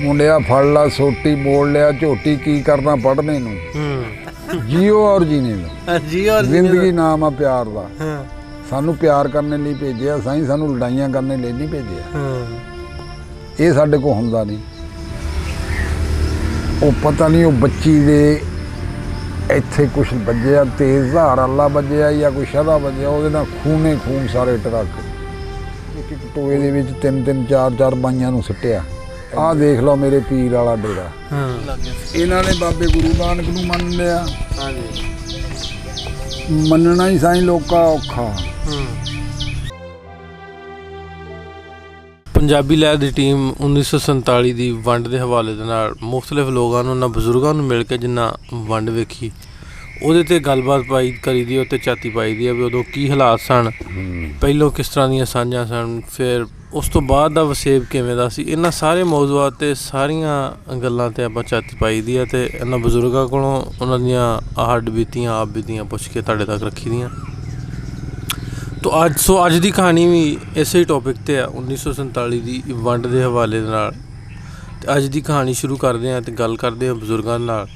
ਮੁੰਡਿਆ ਫੜ ਲਾ ਸੋਟੀ ਮੋੜ ਲਿਆ ਝੋਟੀ ਕੀ ਕਰਨਾ ਪੜ੍ਹਨੇ ਨੂੰ ਜੀਓ ਔਰ ਜੀਨੇ ਦਾ ਜ਼ਿੰਦਗੀ ਨਾਮ ਆ ਪਿਆਰ ਦਾ। ਸਾਨੂੰ ਪਿਆਰ ਕਰਨ ਲਈ ਭੇਜਿਆ ਸਾਈਂ, ਸਾਨੂੰ ਲੜਾਈਆਂ ਕਰਨ ਲਈ ਨਹੀਂ ਭੇਜਿਆ। ਇਹ ਸਾਡੇ ਕੋਲ ਹੁੰਦਾ ਨਹੀਂ। ਉਹ ਪਤਾ ਨਹੀਂ ਉਹ ਬੱਚੀ ਦੇ ਇੱਥੇ ਕੁਛ ਵੱਜਿਆ, ਤੇਜ਼ ਧਾਰ ਅੱਲਾ ਵੱਜਿਆ ਜਾਂ ਕੋਈ ਸ਼ਦਾ ਵੱਜਿਆ, ਉਹਦੇ ਨਾਲ ਖੂਨੇ ਖੂਨ ਸਾਰੇ ਟਰੱਕ। ਇੱਕ ਇੱਕ ਟੋਏ ਦੇ ਵਿੱਚ 3-3 4-4 ਬਾਈਆਂ ਨੂੰ ਸੁੱਟਿਆ। ਆਹ ਦੇਖ ਲਓ ਮੇਰੇ ਪੀਰ ਵਾਲਾ ਡੇਰਾ। ਇਹਨਾਂ ਨੇ ਬਾਬੇ ਗੁਰੂ ਨਾਨਕ ਨੂੰ ਮੰਨ ਲਿਆ। ਮੰਨਣਾ ਹੀ ਸਾਈਂ ਲੋਕਾਂ ਔਖਾ। ਪੰਜਾਬੀ ਲਹਿਰ ਦੀ ਟੀਮ 1947 ਦੀ ਵੰਡ ਦੇ ਹਵਾਲੇ ਦੇ ਨਾਲ ਮੁਖਤਲਿਫ ਲੋਕਾਂ ਨੂੰ, ਉਹਨਾਂ ਬਜ਼ੁਰਗਾਂ ਨੂੰ ਮਿਲ ਕੇ ਜਿੰਨਾ ਵੰਡ ਵੇਖੀ ਉਹਦੇ 'ਤੇ ਗੱਲਬਾਤ ਕਰੀ ਦੀ, ਉੱਤੇ ਝਾਤੀ ਪਾਈ ਦੀ ਆ ਵੀ ਉਦੋਂ ਕੀ ਹਾਲਾਤ ਸਨ, ਪਹਿਲੋਂ ਕਿਸ ਤਰ੍ਹਾਂ ਦੀਆਂ ਸਾਂਝਾਂ ਸਨ, ਫਿਰ ਉਸ ਤੋਂ ਬਾਅਦ ਦਾ ਵਸੇਬ ਕਿਵੇਂ ਦਾ ਸੀ। ਇਹਨਾਂ ਸਾਰੇ ਮੌਜੂਦਾਤ 'ਤੇ ਸਾਰੀਆਂ ਗੱਲਾਂ 'ਤੇ ਆਪਾਂ ਝਾਤੀ ਪਾਈ ਦੀ ਆ ਅਤੇ ਇਹਨਾਂ ਬਜ਼ੁਰਗਾਂ ਕੋਲੋਂ ਉਹਨਾਂ ਦੀਆਂ ਹੱਡ ਬੀਤੀਆਂ ਆਪ ਬੀਤੀਆਂ ਪੁੱਛ ਕੇ ਤੁਹਾਡੇ ਤੱਕ ਰੱਖੀ ਦੀਆਂ। ਅੱਜ ਦੀ ਕਹਾਣੀ ਵੀ ਇਸੇ ਟੌਪਿਕ 'ਤੇ ਆ, 1947 ਦੀ ਵੰਡ ਦੇ ਹਵਾਲੇ ਦੇ ਨਾਲ। ਅਤੇ ਅੱਜ ਦੀ ਕਹਾਣੀ ਸ਼ੁਰੂ ਕਰਦੇ ਹਾਂ ਅਤੇ ਗੱਲ ਕਰਦੇ ਹਾਂ ਬਜ਼ੁਰਗਾਂ ਨਾਲ।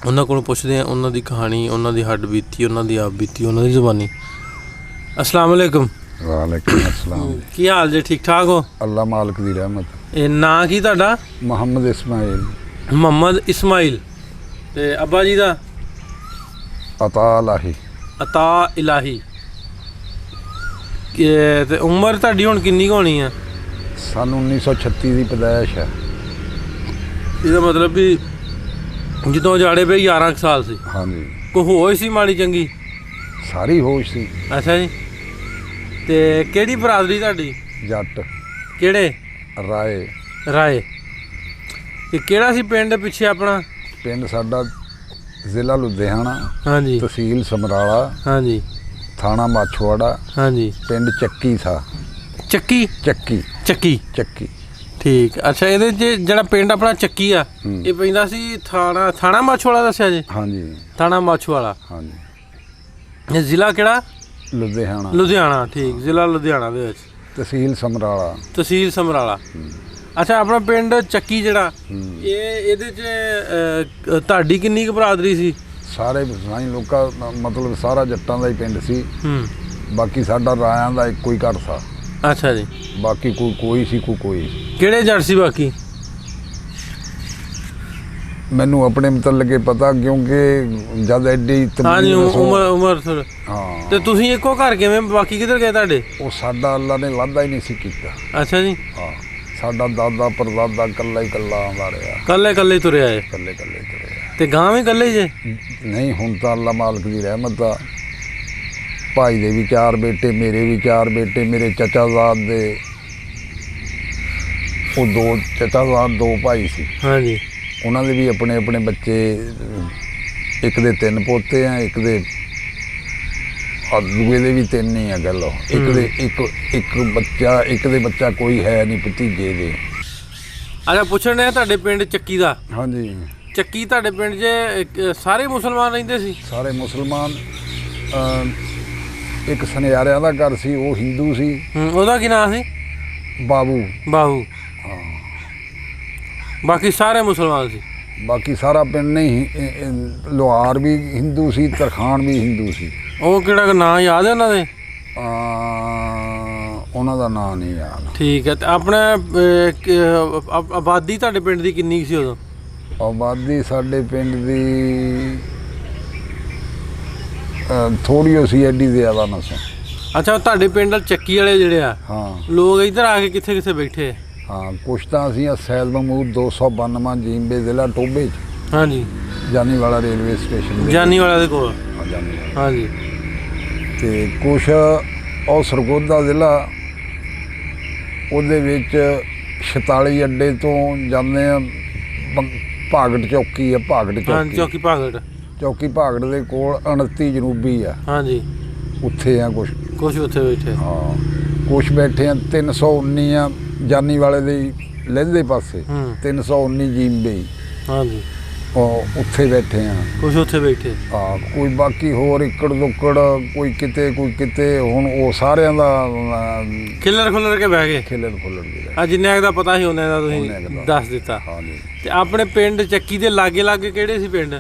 ਉਹਨਾਂ ਕੋਲੋਂ ਪੁੱਛਦੇ ਹਾਂ ਉਹਨਾਂ ਦੀ ਕਹਾਣੀ, ਉਹਨਾਂ ਦੀ ਹੱਡ ਬੀਤੀ, ਉਹਨਾਂ ਦੀ ਆਪ ਬੀਤੀ, ਉਹਨਾਂ ਦੀ ਜ਼ੁਬਾਨੀ। ਅਸਲਾਮ ਵਾਲੇਕੁਮ। ਵਾਲੇਕੁਮ ਅਸਲਾਮ। ਕੀ ਹਾਲ ਜੇ? ਠੀਕ ਠਾਕ ਹੋ? ਅੱਲਾ ਮਾਲਕ ਦੀ ਰਹਿਮਤ। ਇਹ ਨਾਂ ਕੀ ਤੁਹਾਡਾ? ਮੁਹੰਮਦ ਇਸਮਾਈਲ। ਮੁਹੰਮਦ ਇਸਮਾਈਲ। ਅਤੇ ਅੱਬਾ ਜੀ ਦਾ? ਅਤਾ ਇਲਾਹੀ। ਅਤਾ ਇਲਾਹੀ। ਅਤੇ ਉਮਰ ਤੁਹਾਡੀ ਹੁਣ ਕਿੰਨੀ ਕੁ ਹੋਣੀ ਆ? ਸਾਨੂੰ 1936 ਦੀ ਪੈਦਾਇਸ਼ ਹੈ। ਇਹਦਾ ਮਤਲਬ ਵੀ ਜਦੋਂ ਜਾੜੇ ਪਏ 11 ਕੁ ਸਾਲ ਸੀ। ਹਾਂਜੀ। ਕੋਈ ਹੋਸ਼ ਸੀ ਮਾੜੀ ਚੰਗੀ? ਸਾਰੀ ਹੋਸ਼ ਸੀ। ਅੱਛਾ ਜੀ। ਅਤੇ ਕਿਹੜੀ ਬਰਾਦਰੀ ਤੁਹਾਡੀ? ਜੱਟ। ਕਿਹੜੇ? ਰਾਏ। ਰਾਏ। ਅਤੇ ਕਿਹੜਾ ਸੀ ਪਿੰਡ ਪਿੱਛੇ ਆਪਣਾ? ਪਿੰਡ ਸਾਡਾ ਜ਼ਿਲ੍ਹਾ ਲੁਧਿਆਣਾ। ਹਾਂਜੀ। ਤਹਿਸੀਲ ਸਮਰਾਲਾ। ਹਾਂਜੀ। ਥਾਣਾ ਮਾਛੋਵਾੜਾ। ਹਾਂਜੀ। ਪਿੰਡ ਚੱਕੀ ਥਾ। ਚੱਕੀ? ਚੱਕੀ। ਚੱਕੀ। ਚੱਕੀ। ਠੀਕ। ਅੱਛਾ, ਇਹਦੇ 'ਚ ਜਿਹੜਾ ਪਿੰਡ ਆਪਣਾ ਚੱਕੀ ਆ, ਇਹ ਪੈਂਦਾ ਸੀ ਥਾਣਾ ਮਾਛੋਵਾੜਾ ਦੱਸਿਆ ਜੀ? ਹਾਂਜੀ। ਥਾਣਾ ਮਾਛੋਵਾੜਾ। ਹਾਂਜੀ। ਇਹ ਜ਼ਿਲ੍ਹਾ ਕਿਹੜਾ? ਲੁਧਿਆਣਾ। ਲੁਧਿਆਣਾ। ਠੀਕ। ਜ਼ਿਲ੍ਹਾ ਲੁਧਿਆਣਾ ਦੇ ਵਿੱਚ। ਤਹਿਸੀਲ ਸਮਰਾਲਾ। ਤਹਿਸੀਲ ਸਮਰਾਲਾ। ਅੱਛਾ, ਆਪਣਾ ਪਿੰਡ ਚੱਕੀ ਜਿਹੜਾ, ਇਹਦੇ 'ਚ ਤੁਹਾਡੀ ਕਿੰਨੀ ਕੁ ਬਰਾਦਰੀ ਸੀ? ਸਾਰੇ ਸਾਈਂ ਲੋਕਾਂ, ਮਤਲਬ ਸਾਰਾ ਜੱਟਾਂ ਦਾ ਹੀ ਪਿੰਡ ਸੀ। ਬਾਕੀ ਸਾਡਾ ਰਾਇਆਂ ਦਾ ਇੱਕੋ ਹੀ ਘਰ ਸੀ। ਅੱਛਾ ਜੀ। ਬਾਕੀ ਕੋਈ ਸੀ ਕੋਈ। ਕਿਹੜੇ ਜੱਟ ਸੀ ਬਾਕੀ? ਮੈਨੂੰ ਆਪਣੇ ਮੁਤਲਕ ਪਤਾ, ਕਿਉਂਕਿ ਜਦ ਐਡੀ ਉਮਰ ਸਰ। ਹਾਂ। ਤੇ ਤੁਸੀਂ ਇੱਕੋ ਘਰ ਕਿਵੇਂ? ਬਾਕੀ ਕਿੱਧਰ ਗਏ ਤੁਹਾਡੇ? ਉਹ ਸਾਡਾ ਅੱਲਾ ਨੇ ਵਾਅਦਾ ਹੀ ਨਹੀਂ ਸੀ ਕੀਤਾ। ਅੱਛਾ ਜੀ। ਹਾਂ। ਸਾਡਾ ਦਾਦਾ ਪਰਦਾਦਾ ਇਕੱਲਾ ਹੀ ਆਉਂਦਾ ਰਿਹਾ। ਇਕੱਲੇ ਤੁਰਿਆ ਹੈ? ਇਕੱਲੇ ਤੁਰਿਆ। ਤੇ ਗਾਂ ਵੀ ਇਕੱਲੇ ਜੇ? ਨਹੀਂ, ਹੁਣ ਤਾਂ ਅੱਲਾ ਮਾਲਕ ਦੀ ਰਹਿਮਤ ਆ। ਭਾਈ ਦੇ ਵੀ 4 ਬੇਟੇ, ਮੇਰੇ ਵੀ 4 ਬੇਟੇ, ਮੇਰੇ ਚਾਚਾਜ਼ਾਦ ਦੇ ਉਹ 2 ਚਾਚਾਜ਼ਾਦ, 2 ਭਾਈ ਸੀ। ਹਾਂਜੀ। ਉਹਨਾਂ ਦੇ ਵੀ ਆਪਣੇ ਆਪਣੇ ਬੱਚੇ, ਇੱਕ ਦੇ 3 ਪੋਤੇ ਆ, ਇੱਕ ਦੇ ਦੂਏ ਦੇ ਵੀ 3 ਹੀ ਆ। ਗੱਲ ਇੱਕ ਦੇ ਇੱਕ ਦੇ ਬੱਚਾ ਕੋਈ ਹੈ ਨਹੀਂ, ਭਤੀਜੇ ਦੇ। ਅੱਛਾ, ਪੁੱਛਣ ਡਿਆ ਤੁਹਾਡੇ ਪਿੰਡ ਚੱਕੀ ਦਾ। ਹਾਂਜੀ। ਚੱਕੀ ਤੁਹਾਡੇ ਪਿੰਡ 'ਚ ਸਾਰੇ ਮੁਸਲਮਾਨ ਰਹਿੰਦੇ ਸੀ? ਸਾਰੇ ਮੁਸਲਮਾਨ। ਇੱਕ ਸੁਨਿਆਰਿਆਂ ਦਾ ਘਰ ਸੀ, ਉਹ ਹਿੰਦੂ ਸੀ। ਉਹਦਾ ਕੀ ਨਾਂ ਸੀ? ਬਾਬੂ। ਹਾਂ। ਬਾਕੀ ਸਾਰੇ ਮੁਸਲਮਾਨ ਸੀ? ਬਾਕੀ ਸਾਰਾ ਪਿੰਡ ਨਹੀਂ। ਲੋਹਾਰ ਵੀ ਹਿੰਦੂ ਸੀ, ਤਰਖਾਣ ਵੀ ਹਿੰਦੂ ਸੀ। ਉਹ ਕਿਹੜਾ ਨਾਂ ਯਾਦ ਹੈ ਉਹਨਾਂ ਦੇ? ਉਹਨਾਂ ਦਾ ਨਾਂ ਨਹੀਂ ਯਾਦ। ਠੀਕ ਹੈ। ਅਤੇ ਆਪਣਾ ਆਬਾਦੀ ਤੁਹਾਡੇ ਪਿੰਡ ਦੀ ਕਿੰਨੀ ਸੀ ਉਦੋਂ? ਆਬਾਦੀ ਸਾਡੇ ਪਿੰਡ ਦੀ ਥੋੜ੍ਹੀ ਹੋ ਸੀ, ਐਡੀ ਜ਼ਿਆਦਾ ਨਾ ਸੀ। ਅੱਛਾ, ਤੁਹਾਡੇ ਪਿੰਡ ਵਾਲ ਚੱਕੀ ਵਾਲੇ ਜਿਹੜੇ ਆ, ਹਾਂ, ਲੋਕ ਇੱਧਰ ਆ ਕੇ ਕਿੱਥੇ ਕਿੱਥੇ ਬੈਠੇ? ਹਾਂ, ਕੁਛ ਤਾਂ ਅਸੀਂ ਸੈਦ ਮਹਿਮੂਦ 292 ਜੀਂਬੇ ਜ਼ਿਲ੍ਹਾ ਟੋਭੇ 'ਚ। ਹਾਂਜੀ। ਜਾਨੀਵਾਲਾ ਰੇਲਵੇ ਸਟੇਸ਼ਨ। ਜਾਨੀਵਾਲਾ ਦੇ ਕੋਲ? ਹਾਂ, ਜਾਨੀਵਾਲਾ। ਹਾਂਜੀ। ਅਤੇ ਕੁਛ ਉਹ ਸਰਗੋਧਾ ਜ਼ਿਲ੍ਹਾ, ਉਹਦੇ ਵਿੱਚ 46 ਅੱਡੇ ਤੋਂ ਜਾਂਦੇ ਆ, ਭਾਗੜ ਚੌਕੀ ਆ। ਚੌਕੀ ਭਾਗੜ ਦੇ ਕੋਲ 29 ਜਨੂਬੀ ਆ। ਹਾਂਜੀ। ਉੱਥੇ ਆ ਕੁਛ ਉੱਥੇ ਬੈਠੇ। ਹਾਂ, ਕੁਛ ਬੈਠੇ ਆ। 319 ਆ ਜਾਨੀ ਵਾਲੇ ਦੇ ਲਹਿੰਦੇ ਪਾਸੇ। 319 ਜੀਂਬੇ। ਹਾਂਜੀ। ਉਹ ਉੱਥੇ ਬੈਠੇ ਆ ਕੁਛ ਉੱਥੇ ਬੈਠੇ। ਹਾਂ, ਕੋਈ ਬਾਕੀ ਹੋਰ ਇੱਕੜ ਦੁੱਕੜ ਕੋਈ ਕਿਤੇ ਹੁਣ ਉਹ ਸਾਰਿਆਂ ਦਾ ਖਿੱਲਰ ਖੁੱਲਰ ਕੇ ਬਹਿ ਗਏ। ਖਿਲਰ ਖੁੱਲਰ ਗਏ। ਆ ਜਿੰਨੇ ਦਾ ਪਤਾ ਸੀ ਉਹਨੇ ਦਾ ਤੁਸੀਂ ਦੱਸ ਦਿੱਤਾ। ਹਾਂਜੀ। ਤੇ ਆਪਣੇ ਪਿੰਡ ਚੱਕੀ ਦੇ ਲਾਗੇ ਕਿਹੜੇ ਸੀ ਪਿੰਡ?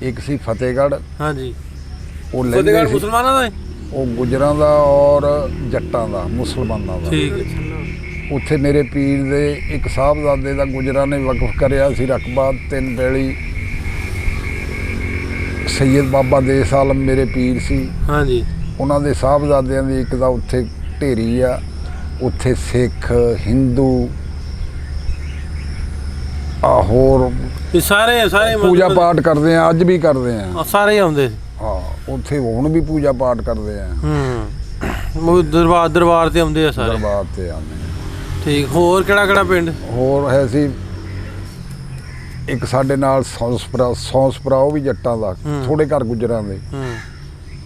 ਇੱਕ ਸੀ ਫਤਿਹਗੜ੍ਹ। ਹਾਂਜੀ। ਉਹ ਫਤਿਹਗੜ੍ਹ ਮੁਸਲਮਾਨਾਂ ਦਾ? ਉਹ ਗੁੱਜਰਾਂ ਦਾ ਔਰ ਜੱਟਾਂ ਦਾ, ਮੁਸਲਮਾਨਾਂ ਦਾ। ਠੀਕ ਹੈ। ਉੱਥੇ ਮੇਰੇ ਪੀਰ ਦੇ ਇੱਕ ਸਾਹਿਬਜ਼ਾਦੇ ਦਾ ਗੁੱਜਰਾਂ ਨੇ ਵਕਫ ਕਰਿਆ ਸੀ ਰਕਬਾ 3 ਪੈਲੀ। ਸੈਯਦ ਬਾਬਾ ਦੇਸ ਆਲਮ ਮੇਰੇ ਪੀਰ ਸੀ। ਹਾਂਜੀ। ਉਹਨਾਂ ਦੇ ਸਾਹਿਬਜ਼ਾਦਿਆਂ ਦੀ ਇੱਕ ਦਾ ਉੱਥੇ ਢੇਰੀ ਆ। ਉੱਥੇ ਸਿੱਖ, ਹਿੰਦੂ ਹੋਰ ਸਾਰੇ ਪੂਜਾ ਪਾਠ ਕਰਦੇ ਆ, ਅੱਜ ਵੀ ਕਰਦੇ ਆ। ਸਾਰੇ ਆਉਂਦੇ। ਹਾਂ, ਉੱਥੇ ਹੁਣ ਵੀ ਪੂਜਾ ਪਾਠ ਕਰਦੇ ਆ। ਦਰਬਾਰ ਤੇ ਆਉਂਦੇ ਆ ਸਾਰੇ। ਦਰਬਾਰ ਤੇ ਆਉਂਦੇ। ਠੀਕ। ਹੋਰ ਕਿਹੜਾ ਪਿੰਡ ਹੋਰ ਹੈ ਸੀ? ਇੱਕ ਸਾਡੇ ਨਾਲ ਸੌਂਸਪਰਾ ਉਹ ਵੀ ਜੱਟਾਂ ਦਾ, ਥੋੜੇ ਘਰ ਗੁੱਜਰਾਂ ਦੇ।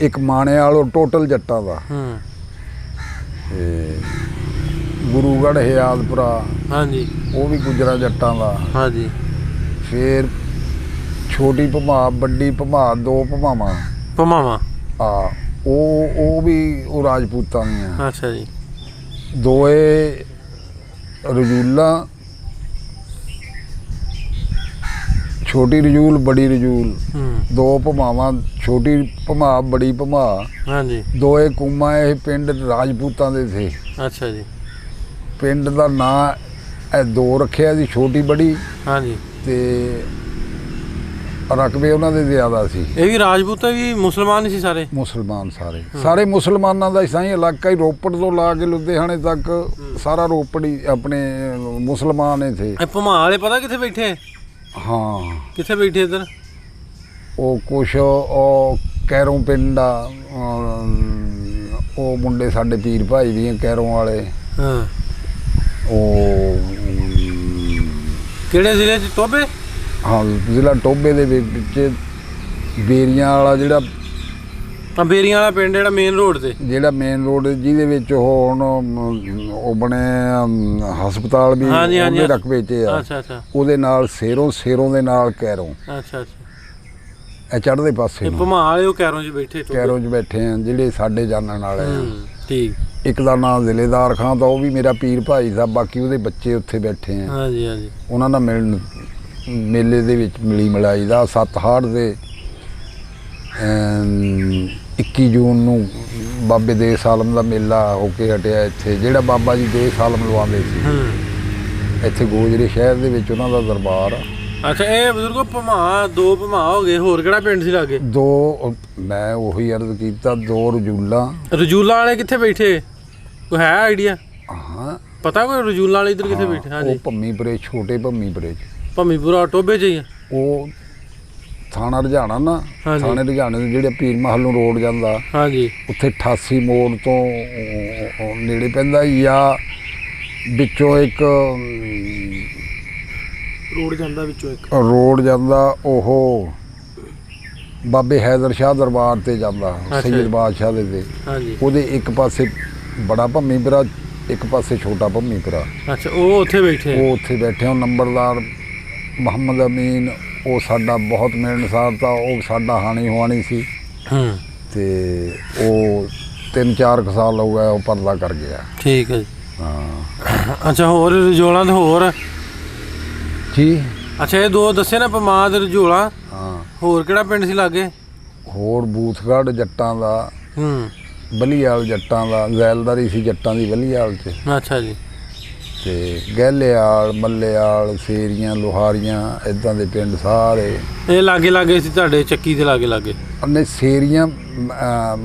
ਇੱਕ ਮਾਣੇ ਵਾਲੋ ਟੋਟਲ ਜੱਟਾਂ ਦਾ। ਤੇ ਗੁਰੂਗੜ੍ਹ ਹਿਆਲਪੁਰਾ। ਹਾਂਜੀ। ਉਹ ਵੀ ਗੁੱਜਰਾਂ ਜੱਟਾਂ ਦਾ। ਹਾਂਜੀ। ਫਿਰ ਛੋਟੀ ਭਮਾ, ਵੱਡੀ ਭਮਾ, 2 ਭਮਾਵਾਂ। ਆ ਉਹ ਵੀ ਉਹ ਰਾਜਪੂਤਾਂ ਦੀਆਂ। ਅੱਛਾ ਜੀ। ਦੋਏ ਰਜੂਲਾਂ, ਛੋਟੀ ਰਜੂਲ, ਬੜੀ ਰਜੂਲ। 2 ਭਮਾਵਾਂ, ਛੋਟੀ ਭਮਾ, ਬੜੀ ਭਮਾ। ਹਾਂਜੀ। ਦੋਏ ਕੂਮਾ। ਇਹ ਪਿੰਡ ਰਾਜਪੂਤਾਂ ਦੇ ਸੀ। ਅੱਛਾ ਜੀ। ਪਿੰਡ ਦਾ ਨਾਂ ਇਹ 2 ਰੱਖਿਆ ਸੀ, ਛੋਟੀ ਬੜੀ। ਹਾਂਜੀ। ਤੇ ਰਕਬੇ ਉਹਨਾਂ ਦੇ ਜ਼ਿਆਦਾ ਸੀ। ਇਹ ਵੀ ਰਾਜਪੂਤ ਵੀ ਮੁਸਲਮਾਨ ਸੀ ਸਾਰੇ? ਮੁਸਲਮਾਨ ਸਾਰੇ ਮੁਸਲਮਾਨਾਂ ਦਾ ਸਾਈਂ ਇਲਾਕਾ ਹੀ ਰੋਪੜ ਤੋਂ ਲਾ ਕੇ ਲੁਧਿਆਣੇ ਤੱਕ ਸਾਰਾ ਰੋਪੜ ਹੀ ਆਪਣੇ ਮੁਸਲਮਾਨ ਹੀ ਥੇ। ਭਮਾ ਵਾਲੇ ਪਤਾ ਕਿੱਥੇ ਬੈਠੇ? ਹਾਂ। ਕਿੱਥੇ ਬੈਠੇ ਇੱਧਰ? ਉਹ ਕੁਛ ਉਹ ਕੈਰੋਂ ਪਿੰਡ ਆ। ਉਹ ਮੁੰਡੇ ਸਾਡੇ ਪੀਰ ਭਾਈ ਵੀ ਕੈਰੋਂ ਵਾਲੇ। ਹਾਂ। ਉਹ ਕਿਹੜੇ ਜ਼ਿਲ੍ਹੇ 'ਚ? ਟੋਬੇ? ਹਾਂ, ਜ਼ਿਲ੍ਹਾ ਟੋਬੇ ਦੇ ਵਿੱਚ ਬੇਰੀਆਂ ਵਾਲਾ ਜਿਹੜਾ ਬੇਰੀਆਂ ਵਾਲਾ ਪਿੰਡ ਜਿਹੜਾ ਮੇਨ ਰੋਡ ਜਿਹਦੇ ਵਿੱਚ ਹੁਣ ਉਹ ਬਣੇ ਹਸਪਤਾਲ ਵੀ ਉਹਦੇ ਰਕਬੇ 'ਚ ਆ। ਉਹਦੇ ਨਾਲ ਸੇਰੋਂ ਦੇ ਨਾਲ ਕੈਰੋਂ। ਇਹ ਚੜ੍ਹਦੇ ਪਾਸੇ ਭਮਾ ਵਾਲੇ ਉਹ ਕੈਰੋਂ 'ਚ ਬੈਠੇ ਆ ਜਿਹੜੇ ਸਾਡੇ ਜਾਣਨ ਵਾਲੇ ਆ। ਠੀਕ। ਇੱਕ ਦਾ ਨਾਮ ਜ਼ਿਲ੍ਹੇਦਾਰ ਖਾਂ ਦਾ, ਉਹ ਵੀ ਮੇਰਾ ਪੀਰ ਭਾਈ ਸਾਹਿਬ। ਬਾਕੀ ਉਹਦੇ ਬੱਚੇ ਉੱਥੇ ਬੈਠੇ ਆ। ਹਾਂਜੀ। ਉਹਨਾਂ ਨਾਲ ਮੇਲੇ ਦੇ ਵਿੱਚ ਮਿਲੀ ਮਿਲਾਈ ਦਾ। 7 ਹਾੜ ਦੇ 21 ਜੂਨ ਨੂੰ ਬਾਬੇ ਦੇਸ ਆਲਮ ਦਾ ਮੇਲਾ ਹੋ ਕੇ ਹਟਿਆ ਇੱਥੇ, ਜਿਹੜਾ ਬਾਬਾ ਜੀ ਦੇਸ ਆਲਮ ਲਵਾਉਂਦੇ ਸੀ। ਇੱਥੇ ਗੋਜਰੇ ਸ਼ਹਿਰ ਦੇ ਵਿੱਚ ਉਹਨਾਂ ਦਾ ਦਰਬਾਰ ਆ। ਅੱਛਾ। ਇਹ ਬਜ਼ੁਰਗੋ ਭਮਾ 2 ਭਮਾ ਹੋ ਗਏ। ਹੋਰ ਕਿਹੜਾ ਪਿੰਡ ਸੀ ਲਾਗੇ? 2 ਮੈਂ ਉਹੀ ਅਰਜ਼ ਕੀਤਾ। 2 ਰਜੂਲਾਂ ਵਾਲੇ ਕਿੱਥੇ ਬੈਠੇ? ਕੋਈ ਹੈ ਆਈਡੀਆ? ਹਾਂ, ਪਤਾ ਕੋਈ ਰਜੂਲਾਂ ਵਾਲੇ ਇੱਧਰ ਕਿੱਥੇ ਬੈਠੇ? ਹਾਂਜੀ। ਉਹ ਭੰਮੀਪੁਰੇ, ਛੋਟੇ ਭੰਮੀਪੁਰੇ 'ਚ। ਭੰਮੀਪੁਰਾ ਟੋਬੇ 'ਚ ਹੀ ਆ? ਉਹ ਥਾਣਾ ਰੁਝਾਣਾ ਨਾ। ਥਾਣੇ ਰੁਝਾਣੇ ਦੇ ਜਿਹੜੇ ਪੀਰ ਮਹਲ ਨੂੰ ਰੋਡ ਜਾਂਦਾ। ਹਾਂਜੀ। ਉੱਥੇ 88 ਮੋੜ ਤੋਂ ਨੇੜੇ ਪੈਂਦਾ ਜਾਂ ਵਿੱਚੋਂ ਇੱਕ ਰੋਡ ਜਾਂਦਾ ਉਹ ਬਾਬੇ ਹੈਦਰ ਸ਼ਾਹ ਦਰਬਾਰ ਤੇ ਜਾਂਦਾ, ਸੈਯਦ ਬਾਦਸ਼ਾਹ ਦੇ ਤੇ। ਉਹਦੇ ਇੱਕ ਪਾਸੇ ਬੜਾ ਭੰਮੀਪੁਰਾ, ਇੱਕ ਪਾਸੇ ਛੋਟਾ ਭੰਮੀਪੁਰਾ। ਅੱਛਾ। ਉਹ ਉੱਥੇ ਬੈਠੇ ਉਹ ਨੰਬਰਦਾਰ ਮੁਹੰਮਦ ਅਮੀਨ। ਉਹ ਸਾਡਾ ਬਹੁਤ ਮਿਲਣਸਾਰ ਤਾ। ਉਹ ਸਾਡਾ ਹਾਣੀ ਹੁਆਣੀ ਸੀ। ਤੇ ਉਹ 3-4 ਸਾਲ ਹੋ ਗਏ ਉਹ ਪਰਦਾ ਕਰ ਗਿਆ। ਠੀਕ ਹੈ ਜੀ। ਹਾਂ। ਅੱਛਾ। ਹੋਰ ਰਜੋਲਾਂ ਤੇ ਹੋਰ ਜੀ? ਅੱਛਾ। ਇਹ 2 ਦੱਸੇ ਨਾ, ਭਮਾ ਤੇ ਰਜੋਲਾ। ਹਾਂ। ਹੋਰ ਕਿਹੜਾ ਪਿੰਡ ਸੀ ਲਾਗੇ? ਹੋਰ ਬੂਥਗੜ੍ਹ ਜੱਟਾਂ ਦਾ। ਬਲੀਆਲ ਜੱਟਾਂ ਦਾ। ਜ਼ੈਲਦਾਰੀ ਸੀ ਜੱਟਾਂ ਦੀ ਬਲੀਆਲ 'ਚ। ਅੱਛਾ ਜੀ। ਤੇ ਗਹਿਲਿਆਲ, ਮੱਲੇਆਲ, ਸੇਰੀਆਂ, ਲੋਹਾਰੀਆਂ, ਇੱਦਾਂ ਦੇ ਪਿੰਡ ਸਾਰੇ ਇਹ ਲਾਗੇ ਸੀ ਤੁਹਾਡੇ ਚੱਕੀ ਦੇ ਲਾਗੇ? ਨਹੀਂ, ਸੇਰੀਆਂ,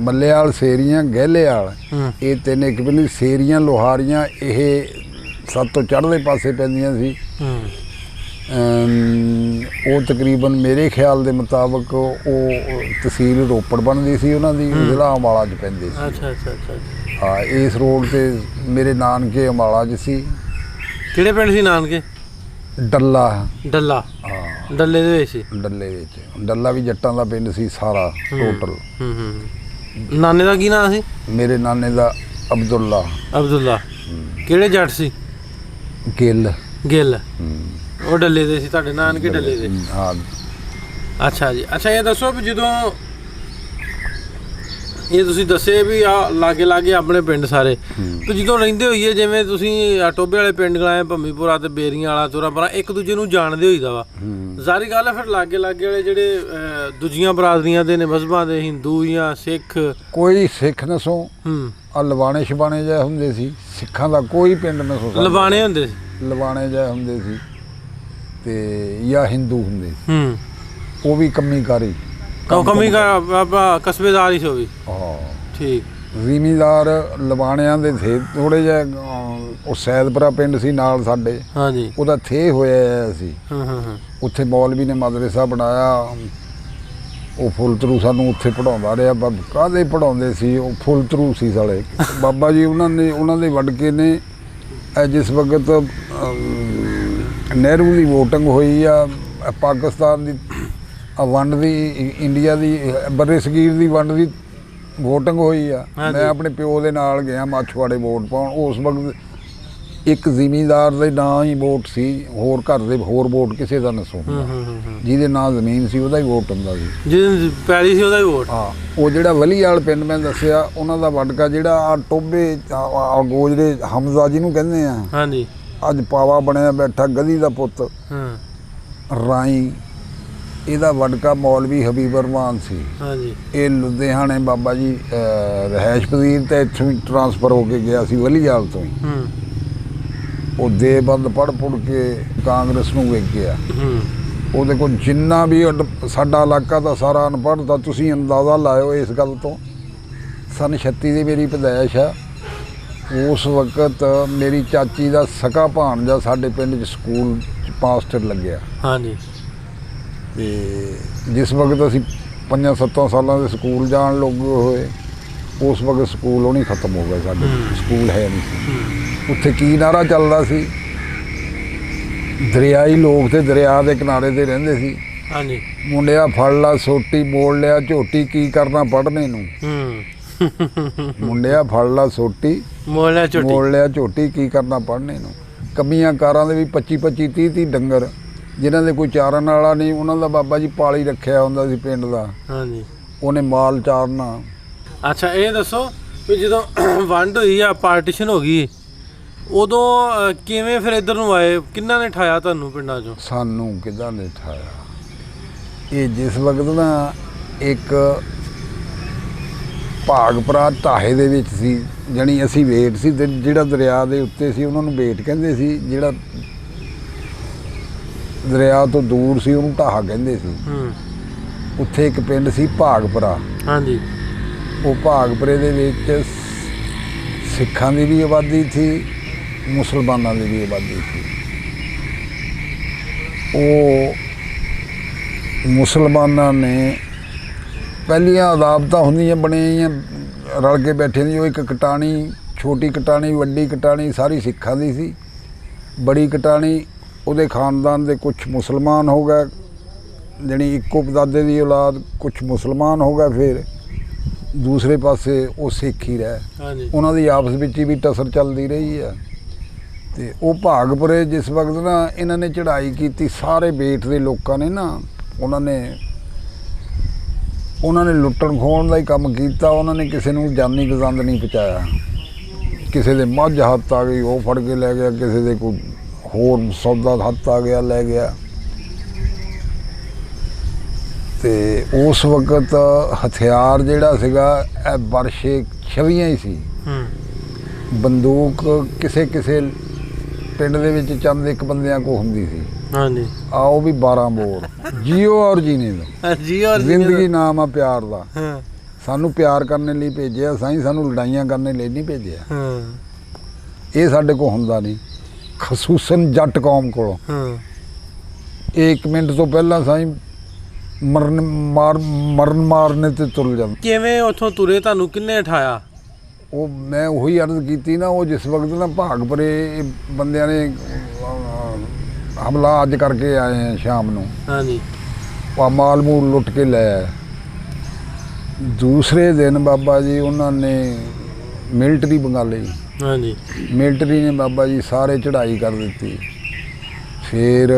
ਮੱਲੇਆਲ, ਸੇਰੀਆਂ, ਗਹਿਲਿਆਲ, ਇਹ 3 ਇੱਕ ਪਿੰਡ। ਸੇਰੀਆਂ, ਲੋਹਾਰੀਆਂ ਇਹ ਸਭ ਤੋਂ ਚੜ੍ਹਦੇ ਪਾਸੇ ਪੈਂਦੀਆਂ ਸੀ। ਉਹ ਤਕਰੀਬਨ ਮੇਰੇ ਖਿਆਲ ਦੇ ਮੁਤਾਬਕ ਉਹ ਤਹਿਸੀਲ ਰੋਪੜ ਬਣਦੀ ਸੀ ਉਹਨਾਂ ਦੀ, ਜ਼ਿਲ੍ਹਾ ਅੰਬਾਲਾ 'ਚ ਪੈਂਦੀ ਸੀ। ਅੱਛਾ। ਹਾਂ। ਇਸ ਰੋਡ ਤੇ ਮੇਰੇ ਨਾਨਕੇ ਅੰਬਾਲਾ 'ਚ ਸੀ। ਕਿਹੜੇ ਪਿੰਡ ਸੀ ਨਾਨਕੇ? ਡੱਲਾ। ਹਾਂ। ਡੱਲੇ ਦੇ ਵਿੱਚ ਡੱਲਾ ਵੀ ਜੱਟਾਂ ਦਾ ਪਿੰਡ ਸੀ ਸਾਰਾ ਟੋਟਲ। ਨਾਨੇ ਦਾ ਕੀ ਨਾਂ ਸੀ? ਮੇਰੇ ਨਾਨੇ ਦਾ ਅਬਦੁੱਲਾ। ਕਿਹੜੇ ਜੱਟ ਸੀ? ਗਿੱਲ। ਉਹ ਡੱਲੇ ਦੇ ਸੀ ਤੁਹਾਡੇ ਨਾਨਕੇ? ਡੱਲੇ ਦੇ। ਹਾਂ। ਅੱਛਾ ਜੀ। ਅੱਛਾ ਇਹ ਦੱਸੋ ਵੀ ਜਦੋਂ ਇਹ ਤੁਸੀਂ ਦੱਸੇ ਵੀ ਆ ਲਾਗੇ ਲਾਗੇ ਆਪਣੇ ਪਿੰਡ ਸਾਰੇ, ਤੇ ਜਦੋਂ ਰਹਿੰਦੇ ਹੋਈਏ ਜਿਵੇਂ ਤੁਸੀਂ ਟੋਬੇ ਵਾਲੇ ਪਿੰਡ ਗਏ, ਭੰਮੀਪੁਰਾ ਤੇ ਬੇਰੀਆਂ ਵਾਲਾ, ਚੋਰਾਪੁਰਾ, ਇੱਕ ਦੂਜੇ ਨੂੰ ਜਾਣਦੇ ਹੋਈਦਾ ਵਾ, ਜ਼ਾਰੀ ਗੱਲ ਹੈ। ਫਿਰ ਲਾਗੇ ਲਾਗੇ ਵਾਲੇ ਜਿਹੜੇ ਦੂਜੀਆਂ ਬਰਾਦਰੀਆਂ ਦੇ ਨੇ, ਮਜ਼ਹਬਾਂ ਦੇ, ਹਿੰਦੂ ਜਾਂ ਸਿੱਖ, ਕੋਈ ਸਿੱਖ ਨਸੋਂ ਆ ਲਵਾਣੇ ਛਬਾਣੇ ਜਿਹੇ ਹੁੰਦੇ ਸੀ, ਸਿੱਖਾਂ ਦਾ ਕੋਈ ਪਿੰਡ ਨਸੋਂ ਲਵਾਣੇ ਹੁੰਦੇ ਸੀ, ਲਵਾਣੇ ਜਿਹੇ ਹੁੰਦੇ ਸੀ, ਤੇ ਜਾਂ ਹਿੰਦੂ ਹੁੰਦੇ ਸੀ, ਉਹ ਵੀ ਕੰਮੀਕਾਰੀ ਕਮੀ ਕਸਬੇਦਾਰ ਹੀ ਸੀ ਉਹ ਵੀ। ਹਾਂ ਠੀਕ। ਜ਼ਿਮੀਦਾਰ ਲਵਾਣਿਆਂ ਦੇ ਥੇ ਥੋੜੇ ਜਿਹੇ, ਉਹ ਸੈਦਪੁਰਾ ਪਿੰਡ ਸੀ ਨਾਲ ਸਾਡੇ, ਹਾਂਜੀ, ਉਹਦਾ ਥੇ ਹੋਇਆ ਸੀ। ਉੱਥੇ ਮੌਲਵੀ ਨੇ ਮਦਰਸਾ ਬਣਾਇਆ, ਉਹ ਫੁੱਲਤਰੂ ਸਾਨੂੰ ਉੱਥੇ ਪੜ੍ਹਾਉਂਦਾ ਰਿਹਾ। ਕਾਹਦੇ ਪੜ੍ਹਾਉਂਦੇ ਸੀ, ਉਹ ਫੁੱਲਤਰੂ ਸੀ ਸਾਲੇ। ਬਾਬਾ ਜੀ ਉਹਨਾਂ ਦੇ ਵਡਕੇ ਨੇ ਜਿਸ ਵਕਤ ਨਹਿਰੂ ਦੀ ਵੋਟਿੰਗ ਹੋਈ ਆ, ਪਾਕਿਸਤਾਨ ਦੀ ਵੰਡ ਦੀ, ਇੰਡੀਆ ਦੀ ਬਰੇ ਸਗੀਰ ਦੀ ਵੰਡ ਦੀ ਵੋਟਿੰਗ ਹੋਈ ਆ, ਮੈਂ ਆਪਣੇ ਪਿਓ ਦੇ ਨਾਲ ਗਿਆ ਮਾਛਵਾੜੇ ਵੋਟ ਪਾਉਣ। ਉਸ ਵਕਤ ਇੱਕ ਜ਼ਿਮੀਂਦਾਰ ਦੇ ਨਾਂ ਹੀ ਵੋਟ ਸੀ, ਹੋਰ ਘਰ ਦੇ ਹੋਰ ਵੋਟ ਕਿਸੇ ਦਾ ਨਸੋਂ, ਜਿਹਦੇ ਨਾਂ ਜ਼ਮੀਨ ਸੀ ਉਹਦਾ ਹੀ ਵੋਟ ਹੁੰਦਾ ਸੀ, ਜਿਹਦੀ ਪੈਲੀ ਸੀ ਉਹਦਾ ਹੀ ਵੋਟ। ਹਾਂ, ਉਹ ਜਿਹੜਾ ਵਲੀਵਾਲ ਪਿੰਡ ਮੈਂ ਦੱਸਿਆ, ਉਹਨਾਂ ਦਾ ਵਡਕਾ ਜਿਹੜਾ ਆ ਟੋਬੇ ਗੋਜਰੇ ਹਮਜ਼ਾ ਜਿਹਨੂੰ ਕਹਿੰਦੇ ਆ, ਹਾਂਜੀ, ਅੱਜ ਪਾਵਾ ਬਣਿਆ ਬੈਠਾ, ਗਧੀ ਦਾ ਪੁੱਤ ਰਾਈ, ਇਹਦਾ ਵਡਕਾ ਮੌਲਵੀ ਹਬੀਬ ਰਹਿਮਾਨ ਸੀ। ਹਾਂਜੀ, ਇਹ ਲੁਧਿਆਣੇ ਬਾਬਾ ਜੀ ਰਿਹਾਇਸ਼ ਪਜ਼ੀਰ ਤੇ ਇੱਥੋਂ ਹੀ ਟਰਾਂਸਫਰ ਹੋ ਕੇ ਗਿਆ ਸੀ ਵਲੀਵਾਲ ਤੋਂ ਹੀ। ਉਹ ਦੇਬੰਦ ਪੜ੍ਹ ਕੇ ਕਾਂਗਰਸ ਨੂੰ ਵੇਚ ਗਿਆ। ਉਹਦੇ ਕੋਲ ਜਿੰਨਾ ਵੀ ਸਾਡਾ ਇਲਾਕਾ ਦਾ ਸਾਰਾ ਅਨਪੜ੍ਹ ਦਾ, ਤੁਸੀਂ ਅੰਦਾਜ਼ਾ ਲਾਇਓ ਇਸ ਗੱਲ ਤੋਂ। ਸੰਨ 36 ਦੀ ਮੇਰੀ ਪੈਦਾਇਸ਼ ਆ। ਉਸ ਵਕਤ ਮੇਰੀ ਚਾਚੀ ਦਾ ਸਕਾ ਭਾਣਜਾ ਸਾਡੇ ਪਿੰਡ 'ਚ ਸਕੂਲ 'ਚ ਮਾਸਟਰ ਲੱਗਿਆ। ਹਾਂਜੀ, ਤੇ ਜਿਸ ਵਕਤ ਅਸੀਂ 5-7 ਸਾਲਾਂ ਦੇ ਸਕੂਲ ਜਾਣ ਲੱਗੇ ਹੋਏ, ਉਸ ਵਕਤ ਸਕੂਲ ਉਹ ਨਹੀਂ ਖਤਮ ਹੋ ਗਿਆ, ਸਾਡੇ ਸਕੂਲ ਹੈ ਨਹੀਂ ਸੀ। ਉੱਥੇ ਕੀ ਨਾਰਾ ਚੱਲਦਾ ਸੀ, ਦਰਿਆਈ ਲੋਕ ਤੇ ਦਰਿਆ ਦੇ ਕਿਨਾਰੇ ਤੇ ਰਹਿੰਦੇ ਸੀ। ਹਾਂਜੀ, ਮੁੰਡਿਆ ਫੜ ਲਾ ਸੋਟੀ, ਮੋੜ ਲਿਆ ਝੋਟੀ, ਕੀ ਕਰਨਾ ਪੜ੍ਹਨੇ ਨੂੰ। ਮੁੰਡਿਆ ਫੜ ਲਾ ਸੋਟੀ, ਮੋੜ ਲਿਆ ਝੋਟੀ, ਕੀ ਕਰਨਾ ਪੜ੍ਹਨੇ ਨੂੰ। ਕਮੀਆਂ ਕਾਰਾਂ ਦੇ ਵੀ 25-25 30-30 ਡੰਗਰ, ਜਿਨ੍ਹਾਂ ਦੇ ਕੋਈ ਚਾਰਨ ਵਾਲਾ ਨਹੀਂ, ਉਹਨਾਂ ਦਾ ਬਾਬਾ ਜੀ ਪਾਲੀ ਰੱਖਿਆ ਹੁੰਦਾ ਸੀ ਪਿੰਡ ਦਾ। ਹਾਂਜੀ, ਉਹਨੇ ਮਾਲ ਚਾਰਨਾ। ਅੱਛਾ ਇਹ ਦੱਸੋ ਵੀ ਜਦੋਂ ਵੰਡ ਹੋਈ ਆ, ਪਾਰਟੀਸ਼ਨ ਹੋ ਗਈ, ਉਦੋਂ ਕਿਵੇਂ ਫਿਰ ਇੱਧਰ ਨੂੰ ਆਏ? ਕਿਹਨਾਂ ਨੇ ਠਾਇਆ ਤੁਹਾਨੂੰ ਪਿੰਡਾਂ 'ਚੋਂ? ਸਾਨੂੰ ਕਿਹਨਾਂ ਨੇ ਠਾਇਆ? ਇਹ ਜਿਸ ਵਕਤ ਨਾ ਇੱਕ ਭਾਗਪੁਰਾ ਢਾਹੇ ਦੇ ਵਿੱਚ ਸੀ, ਜਾਣੀ ਅਸੀਂ ਵੇਟ ਸੀ, ਜਿਹੜਾ ਦਰਿਆ ਦੇ ਉੱਤੇ ਸੀ ਉਹਨਾਂ ਨੂੰ ਵੇਟ ਕਹਿੰਦੇ ਸੀ, ਜਿਹੜਾ ਦਰਿਆ ਤੋਂ ਦੂਰ ਸੀ ਉਹਨੂੰ ਢਾਹਾ ਕਹਿੰਦੇ ਸੀ। ਉੱਥੇ ਇੱਕ ਪਿੰਡ ਸੀ ਭਾਗਪੁਰਾ। ਹਾਂਜੀ, ਉਹ ਭਾਗਪੁਰੇ ਦੇ ਵਿੱਚ ਸਿੱਖਾਂ ਦੀ ਵੀ ਆਬਾਦੀ ਸੀ, ਮੁਸਲਮਾਨਾਂ ਦੀ ਵੀ ਆਬਾਦੀ ਸੀ। ਉਹ ਮੁਸਲਮਾਨਾਂ ਨੇ ਪਹਿਲੀਆਂ ਅਦਾਲਤਾਂ ਹੁੰਦੀਆਂ ਬਣੀਆਂ ਰਲ ਕੇ ਬੈਠੇ ਸੀ। ਉਹ ਇੱਕ ਕਟਾਣੀ, ਛੋਟੀ ਕਟਾਣੀ, ਵੱਡੀ ਕਟਾਣੀ ਸਾਰੀ ਸਿੱਖਾਂ ਦੀ ਸੀ। ਬੜੀ ਕਟਾਣੀ ਉਹਦੇ ਖਾਨਦਾਨ ਦੇ ਕੁਛ ਮੁਸਲਮਾਨ ਹੋ ਗਏ, ਜਾਣੀ ਇੱਕੋ ਦਾਦੇ ਦੀ ਔਲਾਦ, ਕੁਛ ਮੁਸਲਮਾਨ ਹੋ ਗਏ। ਫਿਰ ਦੂਸਰੇ ਪਾਸੇ ਉਹ ਸਿੱਖ ਹੀ ਰਹੇ। ਉਹਨਾਂ ਦੀ ਆਪਸ ਵਿੱਚ ਹੀ ਵੀ ਟਸਰ ਚੱਲਦੀ ਰਹੀ ਆ। ਤੇ ਉਹ ਭਾਗਪੁਰੇ ਜਿਸ ਵਕਤ ਨਾ ਇਹਨਾਂ ਨੇ ਚੜ੍ਹਾਈ ਕੀਤੀ, ਸਾਰੇ ਬੇਟ ਦੇ ਲੋਕਾਂ ਨੇ ਨਾ, ਉਹਨਾਂ ਨੇ ਲੁੱਟਣ ਖੋਹਣ ਦਾ ਹੀ ਕੰਮ ਕੀਤਾ। ਉਹਨਾਂ ਨੇ ਕਿਸੇ ਨੂੰ ਜਾਨੀ ਗਜ਼ੰਦ ਨਹੀਂ ਪਹੁੰਚਾਇਆ। ਕਿਸੇ ਦੇ ਮੱਝ ਹੱਥ ਆ ਗਈ, ਉਹ ਫੜ ਕੇ ਲੈ ਗਿਆ, ਕਿਸੇ ਦੇ ਕੋਈ ਹੋਰ ਸੌਦਾ ਹੱਥ ਆ ਗਿਆ, ਲੈ ਗਿਆ। ਤੇ ਉਸ ਵਕਤ ਹਥਿਆਰ ਜਿਹੜਾ ਸੀਗਾ ਇਹ ਵਰਸ਼ੇ 26 ਹੀ ਸੀ। ਬੰਦੂਕ ਕਿਸੇ ਪਿੰਡ ਦੇ ਵਿੱਚ ਚੰਦ ਇੱਕ ਬੰਦਿਆਂ ਕੋਲ ਹੁੰਦੀ ਸੀ। ਹਾਂਜੀ, ਉਹ ਵੀ 12 ਬੋਰ। ਜੀਓ ਔਰ ਜੀਨੇ ਦਾ, ਜ਼ਿੰਦਗੀ ਨਾਮ ਆ ਪਿਆਰ ਦਾ। ਸਾਨੂੰ ਪਿਆਰ ਕਰਨ ਲਈ ਭੇਜਿਆ ਸਾਈਂ, ਸਾਨੂੰ ਲੜਾਈਆਂ ਕਰਨ ਲਈ ਨਹੀਂ ਭੇਜਿਆ। ਇਹ ਸਾਡੇ ਕੋਲ ਹੁੰਦਾ ਨਹੀਂ, ਖਸੂਸਨ ਜੱਟ ਕੌਮ ਕੋਲੋਂ। ਇਹ 1 ਮਿੰਟ ਤੋਂ ਪਹਿਲਾਂ ਸਾਈਂ ਮਰਨ ਮਾਰਨੇ ਤੇ ਤੁਰ ਜਾਂਦੇ। ਕਿਵੇਂ ਉੱਥੋਂ ਤੁਰੇ? ਤੁਹਾਨੂੰ ਕਿੰਨੇ ਉਠਾਇਆ? ਉਹ ਮੈਂ ਉਹੀ ਅਰਜ਼ ਕੀਤੀ ਨਾ, ਉਹ ਜਿਸ ਵਕਤ ਨਾ ਭਾਗਪੁਰੇ ਬੰਦਿਆਂ ਨੇ ਹਮਲਾ ਅੱਜ ਕਰਕੇ ਆਏ ਆ ਸ਼ਾਮ ਨੂੰ। ਹਾਂਜੀ, ਉਹ ਮਾਲ ਮੂਲ ਲੁੱਟ ਕੇ ਲੈ ਆਏ। ਦੂਸਰੇ ਦਿਨ ਬਾਬਾ ਜੀ ਉਹਨਾਂ ਨੇ ਮਿਲਟਰੀ ਮੰਗਾ ਲਈ। ਹਾਂਜੀ, ਮਿਲਟਰੀ ਨੇ ਬਾਬਾ ਜੀ ਸਾਰੇ ਚੜ੍ਹਾਈ ਕਰ ਦਿੱਤੀ। ਫਿਰ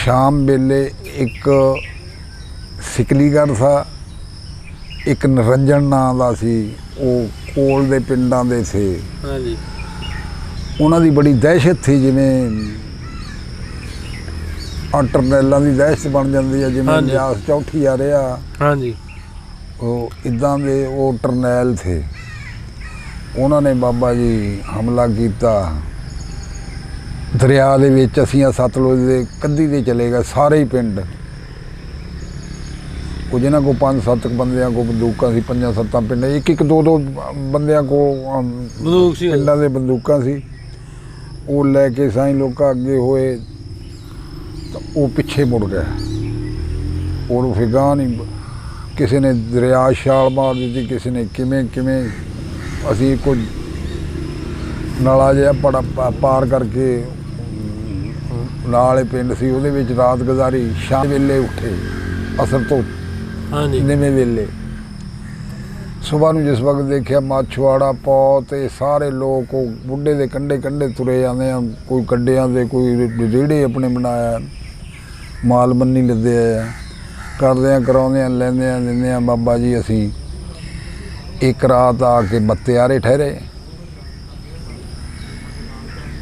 ਸ਼ਾਮ ਵੇਲੇ ਇੱਕ ਸਿਕਲੀਗੜ੍ਹ ਸੀ, ਇੱਕ ਨਿਰੰਜਨ ਨਾਂ ਦਾ ਸੀ, ਉਹ ਕੋਲ ਦੇ ਪਿੰਡਾਂ ਦੇ ਸੀ। ਹਾਂਜੀ। ਉਹਨਾਂ ਦੀ ਬੜੀ ਦਹਿਸ਼ਤ ਸੀ, ਜਿਵੇਂ ਟਰਨੈਲਾਂ ਦੀ ਦਹਿਸ਼ਤ ਬਣ ਜਾਂਦੀ ਹੈ, ਜਿਵੇਂ ਬਿਆਸ ਚੌਥੀ ਆ ਰਿਹਾ। ਹਾਂਜੀ। ਉਹ ਇੱਦਾਂ ਦੇ ਉਹ ਟਰਨੈਲ ਥੇ। ਉਹਨਾਂ ਨੇ ਬਾਬਾ ਜੀ ਹਮਲਾ ਕੀਤਾ ਦਰਿਆ ਦੇ ਵਿੱਚ। ਅਸੀਂ ਆ ਸਤਲੁਜ ਦੇ ਕੰਢੀ ਤੇ ਚਲੇ ਗਏ ਸਾਰੇ ਹੀ ਪਿੰਡ। ਉਹ ਜਿਹਨਾਂ ਕੋਲ 5-7 ਬੰਦਿਆਂ ਕੋਲ ਬੰਦੂਕਾਂ ਸੀ, 5-7 ਪਿੰਡ, ਇੱਕ 2-2 ਬੰਦਿਆਂ ਕੋਲ ਬੰਦੂਕ ਸੀ, ਪਿੰਡਾਂ ਦੇ ਬੰਦੂਕਾਂ ਸੀ। ਉਹ ਲੈ ਕੇ ਸਾਈਂ ਲੋਕਾਂ ਅੱਗੇ ਹੋਏ ਤਾਂ ਉਹ ਪਿੱਛੇ ਮੁੜ ਗਿਆ। ਉਹਨੂੰ ਫਿਰ ਗਾਂਹ ਨਹੀਂ, ਕਿਸੇ ਨੇ ਦਰਿਆ ਛਾਲ ਮਾਰ ਦਿੱਤੀ, ਕਿਸੇ ਨੇ ਕਿਵੇਂ ਕਿਵੇਂ। ਅਸੀਂ ਕੁਝ ਨਾਲਾ ਜਿਹਾ ਪਾਰ ਕਰਕੇ ਨਾਲੇ ਪਿੰਡ ਸੀ, ਉਹਦੇ ਵਿੱਚ ਰਾਤ ਗੁਜ਼ਾਰੀ। ਸ਼ਾਮ ਵੇਲੇ ਉੱਠੇ ਅਸਰ ਤੋਂ ਨਿਵੇਂ ਵੇਲੇ। ਸੁਬਾਹ ਨੂੰ ਜਿਸ ਵਕਤ ਦੇਖਿਆ ਮਾਛਵਾੜਾ ਪੌ ਤੇ ਸਾਰੇ ਲੋਕ ਉਹ ਬੁੱਢੇ ਦੇ ਕੰਢੇ ਕੰਢੇ ਤੁਰੇ ਜਾਂਦੇ ਆ। ਕੋਈ ਕੱਡਿਆਂ ਦੇ, ਕੋਈ ਰੇੜੇ ਆਪਣੇ ਬਣਾਇਆ, ਮਾਲ ਬੰਨੀ ਲੱਦੇ ਆ, ਕਰਦਿਆਂ ਕਰਾਉਂਦਿਆਂ ਲੈਂਦਿਆਂ ਦਿੰਦਿਆਂ। ਬਾਬਾ ਜੀ ਅਸੀਂ ਇੱਕ ਰਾਤ ਆ ਕੇ ਬੱਤਿਆਰੇ ਠਹਿਰੇ।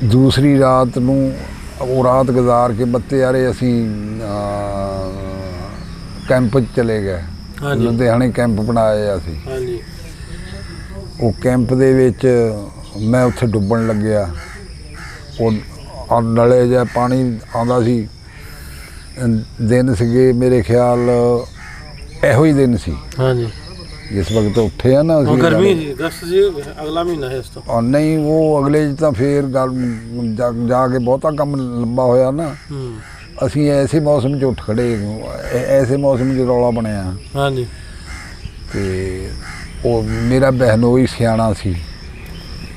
ਦੂਸਰੀ ਰਾਤ ਨੂੰ ਉਹ ਰਾਤ ਗੁਜ਼ਾਰ ਕੇ ਬੱਤਿਆਰੇ ਅਸੀਂ ਕੈਂਪ 'ਚ ਚਲੇ ਗਏ। ਲੁਧਿਆਣੇ ਕੈਂਪ ਬਣਾਏ ਅਸੀਂ। ਉਹ ਕੈਂਪ ਦੇ ਵਿੱਚ ਮੈਂ ਉੱਥੇ ਡੁੱਬਣ ਲੱਗਿਆ। ਉਹ ਨਲੇ ਜਿਹਾ ਪਾਣੀ ਆਉਂਦਾ ਸੀ। ਦਿਨ ਸੀਗੇ ਮੇਰੇ ਖਿਆਲ ਇਹੋ ਹੀ ਦਿਨ ਸੀ। ਹਾਂਜੀ। ਜਿਸ ਵਕਤ ਉੱਠੇ ਆ ਨਾ ਅਸੀਂ, ਗਰਮੀ ਸੀ, ਅਗਸਤ ਜੀ, ਅਗਲਾ ਮਹੀਨਾ ਹੈ ਇਸ ਤੋਂ। ਨਹੀਂ, ਉਹ ਅਗਲੇ 'ਚ ਤਾਂ ਫੇਰ ਜਾ ਕੇ ਬਹੁਤਾ ਕੰਮ ਲੰਬਾ ਹੋਇਆ ਨਾ। ਅਸੀਂ ਐਸੇ ਮੌਸਮ 'ਚ ਉੱਠ ਖੜੇ, ਐਸੇ ਮੌਸਮ 'ਚ ਰੌਲਾ ਬਣਿਆ। ਹਾਂਜੀ। ਤੇ ਉਹ ਮੇਰਾ ਬਹਿਨੋਈ ਸਿਆਣਾ ਸੀ,